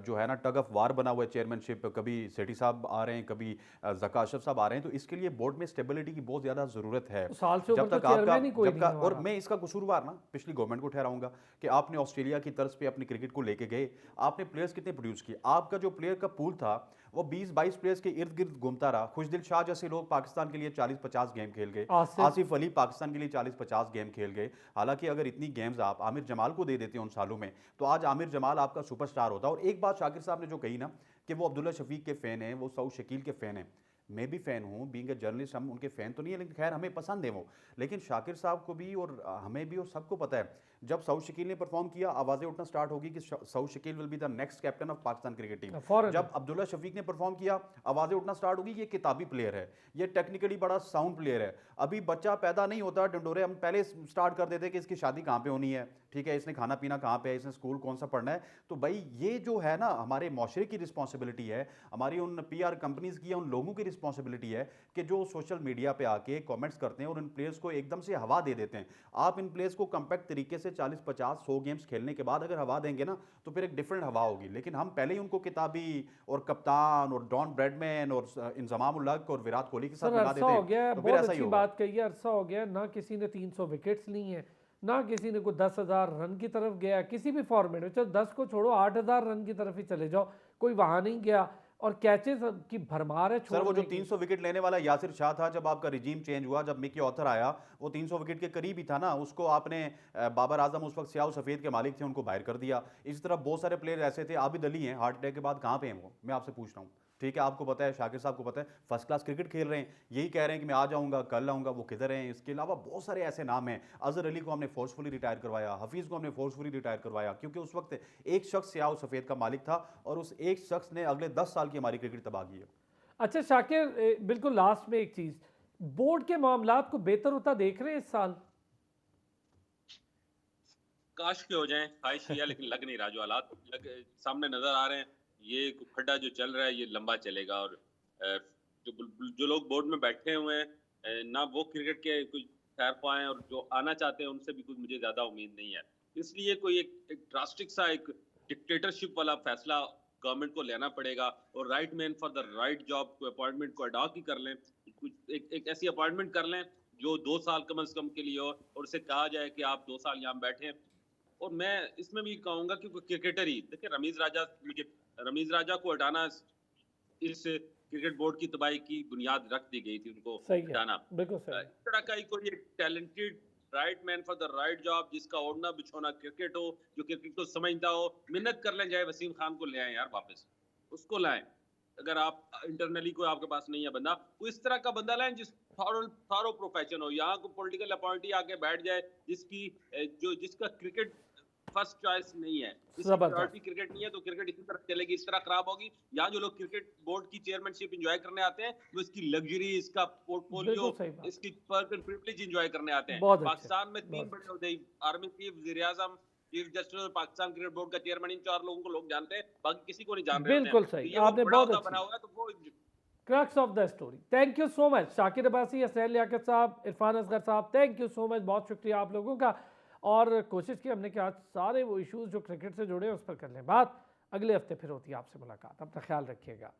जो है ना टग ऑफ वार बना हुआ है चेयरमैनशिप, कभी सेठी साहब आ रहे हैं, कभी ज़का अशरफ साहब आ रहे हैं, तो इसके लिए बोर्ड में स्टेबिलिटी की बहुत ज़्यादा ज़रूरत है। साल से जब ऊपर तक तो आपका चेयरमैन ही कोई जब का नहीं और हमारा। मैं इसका कसूरवार ना पिछली गवर्नमेंट को ठहराऊंगा कि आपने ऑस्ट्रेलिया की तर्ज पे अपनी क्रिकेट को लेके गए, आपने प्लेयर्स कितने प्रोड्यूस किए, आपका जो प्लेयर का पूल था वो 20-22 प्लेयर्स के इर्द गिर्द घूमता रहा। खुशदिल शाह जैसे लोग पाकिस्तान के लिए 40-50 गेम खेल गए, आसिफ अली पाकिस्तान के लिए 40-50 गेम खेल गए। हालांकि अगर इतनी गेम्स आप आमिर जमाल को दे देते उन सालों में, तो आज आमिर जमाल आपका सुपरस्टार होता। और एक बात शाकिर साहब ने जो कही ना कि वो अब्दुल्ला शफीक के फ़ैन हैं, वो सऊद शकील के फ़ैन हैं, मैं भी फ़ैन हूँ, बीइंग ए जर्नलिस्ट हम उनके फ़ैन तो नहीं है, लेकिन खैर हमें पसंद है वो। लेकिन शाकिर साहब को भी और हमें भी और सबको पता है जब सऊद शकील ने परफॉर्म किया, आवाजें उठना स्टार्ट होगी कि Saud Shakeel will be the next captain of Pakistan cricket team. फौरन। जब अब्दुल्ला शफीक ने परफॉर्म किया, आवाजें उठना स्टार्ट होगी ये किताबी प्लेयर है, ये टेक्निकली बड़ा साउंड प्लेयर है। अभी बच्चा पैदा नहीं होता डंडोरे हम पहले स्टार्ट कर देते कि इसकी शादी कहाँ पे होनी है, ठीक है, इसने खाना पीना कहाँ पे है, इसने स्कूल कौन सा पढ़ना है। तो भाई ये जो है ना हमारे माशरे की रिस्पॉन्सिबिलिटी है, हमारी उन PR कंपनीज की, उन लोगों की रिस्पॉन्सिबिलिटी है कि जो सोशल मीडिया पे आके कमेंट्स करते हैं और इन प्लेयर्स को एकदम से हवा दे देते हैं। आप इन प्लेयर्स को कंपैक्ट तरीके से 40, 50, 100 गेम्स खेलने के बाद अगर हवा देंगे ना तो फिर एक डिफरेंट हवा होगी। लेकिन हम पहले ही उनको किताबी और कप्तान और डॉन ब्रैडमैन और इंजमाम उल हक और विराट कोहली के साथ सर मिला अरसा देते हो गया है, हैं तो फिर बहुत ऐसा ही अच्छी होगा। बात कही है। अरसा हो गया है, ना किसी ने 300 विकेट्स ली हैं, ना किसी ने कोई 10,000 रन की तरफ गया किसी भी फॉर्मेट में। चलो 10 को छोड़ो, 8,000 रन की तरफ ही चले जाओ, कोई वहां नहीं गया। और कैचेस की भरमार है सर वो जो छोड़ने की। 300 विकेट लेने वाला यासिर शाह था, जब आपका रिजीम चेंज हुआ, जब मिकी ऑथर आया, वो 300 विकेट के करीब ही था ना, उसको आपने बाबर आजम उस वक्त सियाह सफेद के मालिक थे, उनको बाहर कर दिया। इसी तरह बहुत सारे प्लेयर ऐसे थे। आबिद अली हैं, हार्ट अटैक के बाद कहाँ पे हैं वो, मैं आपसे पूछ रहा हूँ, ठीक है, आपको पता है, शाकिर साहब को पता है, फर्स्ट क्लास क्रिकेट खेल रहे हैं, यही कह रहे हैं कि मैं आ जाऊंगा, कल आऊंगा, वो किधर हैं। इसके अलावा बहुत सारे ऐसे नाम हैं। अजहर अली को हमने फोर्सफुली रिटायर करवाया, हफीज़ को हमने फोर्सफुली रिटायर करवाया, क्योंकि उस वक्त एक शख्स सियाह सफ़ेद का मालिक था और उस एक शख्स ने अगले 10 साल की हमारी क्रिकेट तबाह की है। अच्छा शाकिर, बिल्कुल लास्ट में एक चीज, बोर्ड के मामलात को बेहतर होता देख रहे हैं इस साल? काश के हो जाएं, ख्वाहिश किया, लेकिन लग नहीं रहा। जो हालात सामने नजर आ रहे हैं, ये खड्डा जो चल रहा है ये लंबा चलेगा। और जो लोग बोर्ड में बैठे हुए हैं, ना वो क्रिकेट के कुछ खैर ख्वाह हैं, और जो आना चाहते हैं उनसे भी कुछ मुझे ज्यादा उम्मीद नहीं है। इसलिए कोई एक ड्रास्टिक सा एक डिक्टेटरशिप वाला फैसला गवर्नमेंट को लेना पड़ेगा, और right man for the right job को अपॉइंटमेंट को अडॉप्ट ही कर लें। कुछ एक ऐसी अपॉइंटमेंट कर लें जो 2 साल कम से कम के लिए हो, और उसे कहा जाए कि आप 2 साल यहाँ बैठे। और मैं इसमें भी कहूंगा कि क्रिकेटर ही देखिए, रमीज राजा को हटाना इस क्रिकेट बोर्ड की तबाही की बुनियाद रख दी गई थी, उनको सही है, हटाना। बिल्कुल सही। इस तरह का ही कोई एक talented right man for the right job, जिसका ओढ़ना बिछोना क्रिकेट हो, जो क्रिकेट को समझता हो, मिन्नत कर लें, जाए वसीम खान को ले आए यार वापस, उसको लाएं। अगर आप इंटरनली कोई आपके पास नहीं है बंदा, वो इस तरह का बंदा लाएं जिस थारो प्रोफेशन हो। यहाँ को पॉलिटिकल अपॉइंटी आके बैठ जाए जिसका क्रिकेट फर्स्ट चॉइस नहीं है, जिसकी प्रायोरिटी क्रिकेट नहीं है, तो क्रिकेट इसी तरह चलेगी, इस तरह खराब होगी। यहाँ जो लोग क्रिकेट बोर्ड की चेयरमैनशिप एंजॉय करने आते हैं, वो इसकी लग्जरी, इसका पोर्टफोलियो, इसकी पर्क एंड प्रिविलेज एंजॉय करने आते हैं। पाकिस्तान में 3 बड़े होते हैं, आर्मी चीफ, वज़ीर आज़म, chief justice, Pakistan cricket board का चेयरमैन, इन 4 लोगों को लोग जानते हैं, बाकी किसी को नहीं जान रहे। बिल्कुल सही, आपने बहुत बना हुआ है, तो वो crux of the story. Thank you so much Shakir Abbasi, Hasnain Liaquat sahab, Irfan Asghar साहब, थैंक यू सो मच, बहुत शुक्रिया आप लोगों का। और कोशिश की हमने कि आज सारे वो इश्यूज जो क्रिकेट से जुड़े हैं उस पर कर लें बात। अगले हफ्ते फिर होती है आपसे मुलाकात, अपना ख्याल रखिएगा।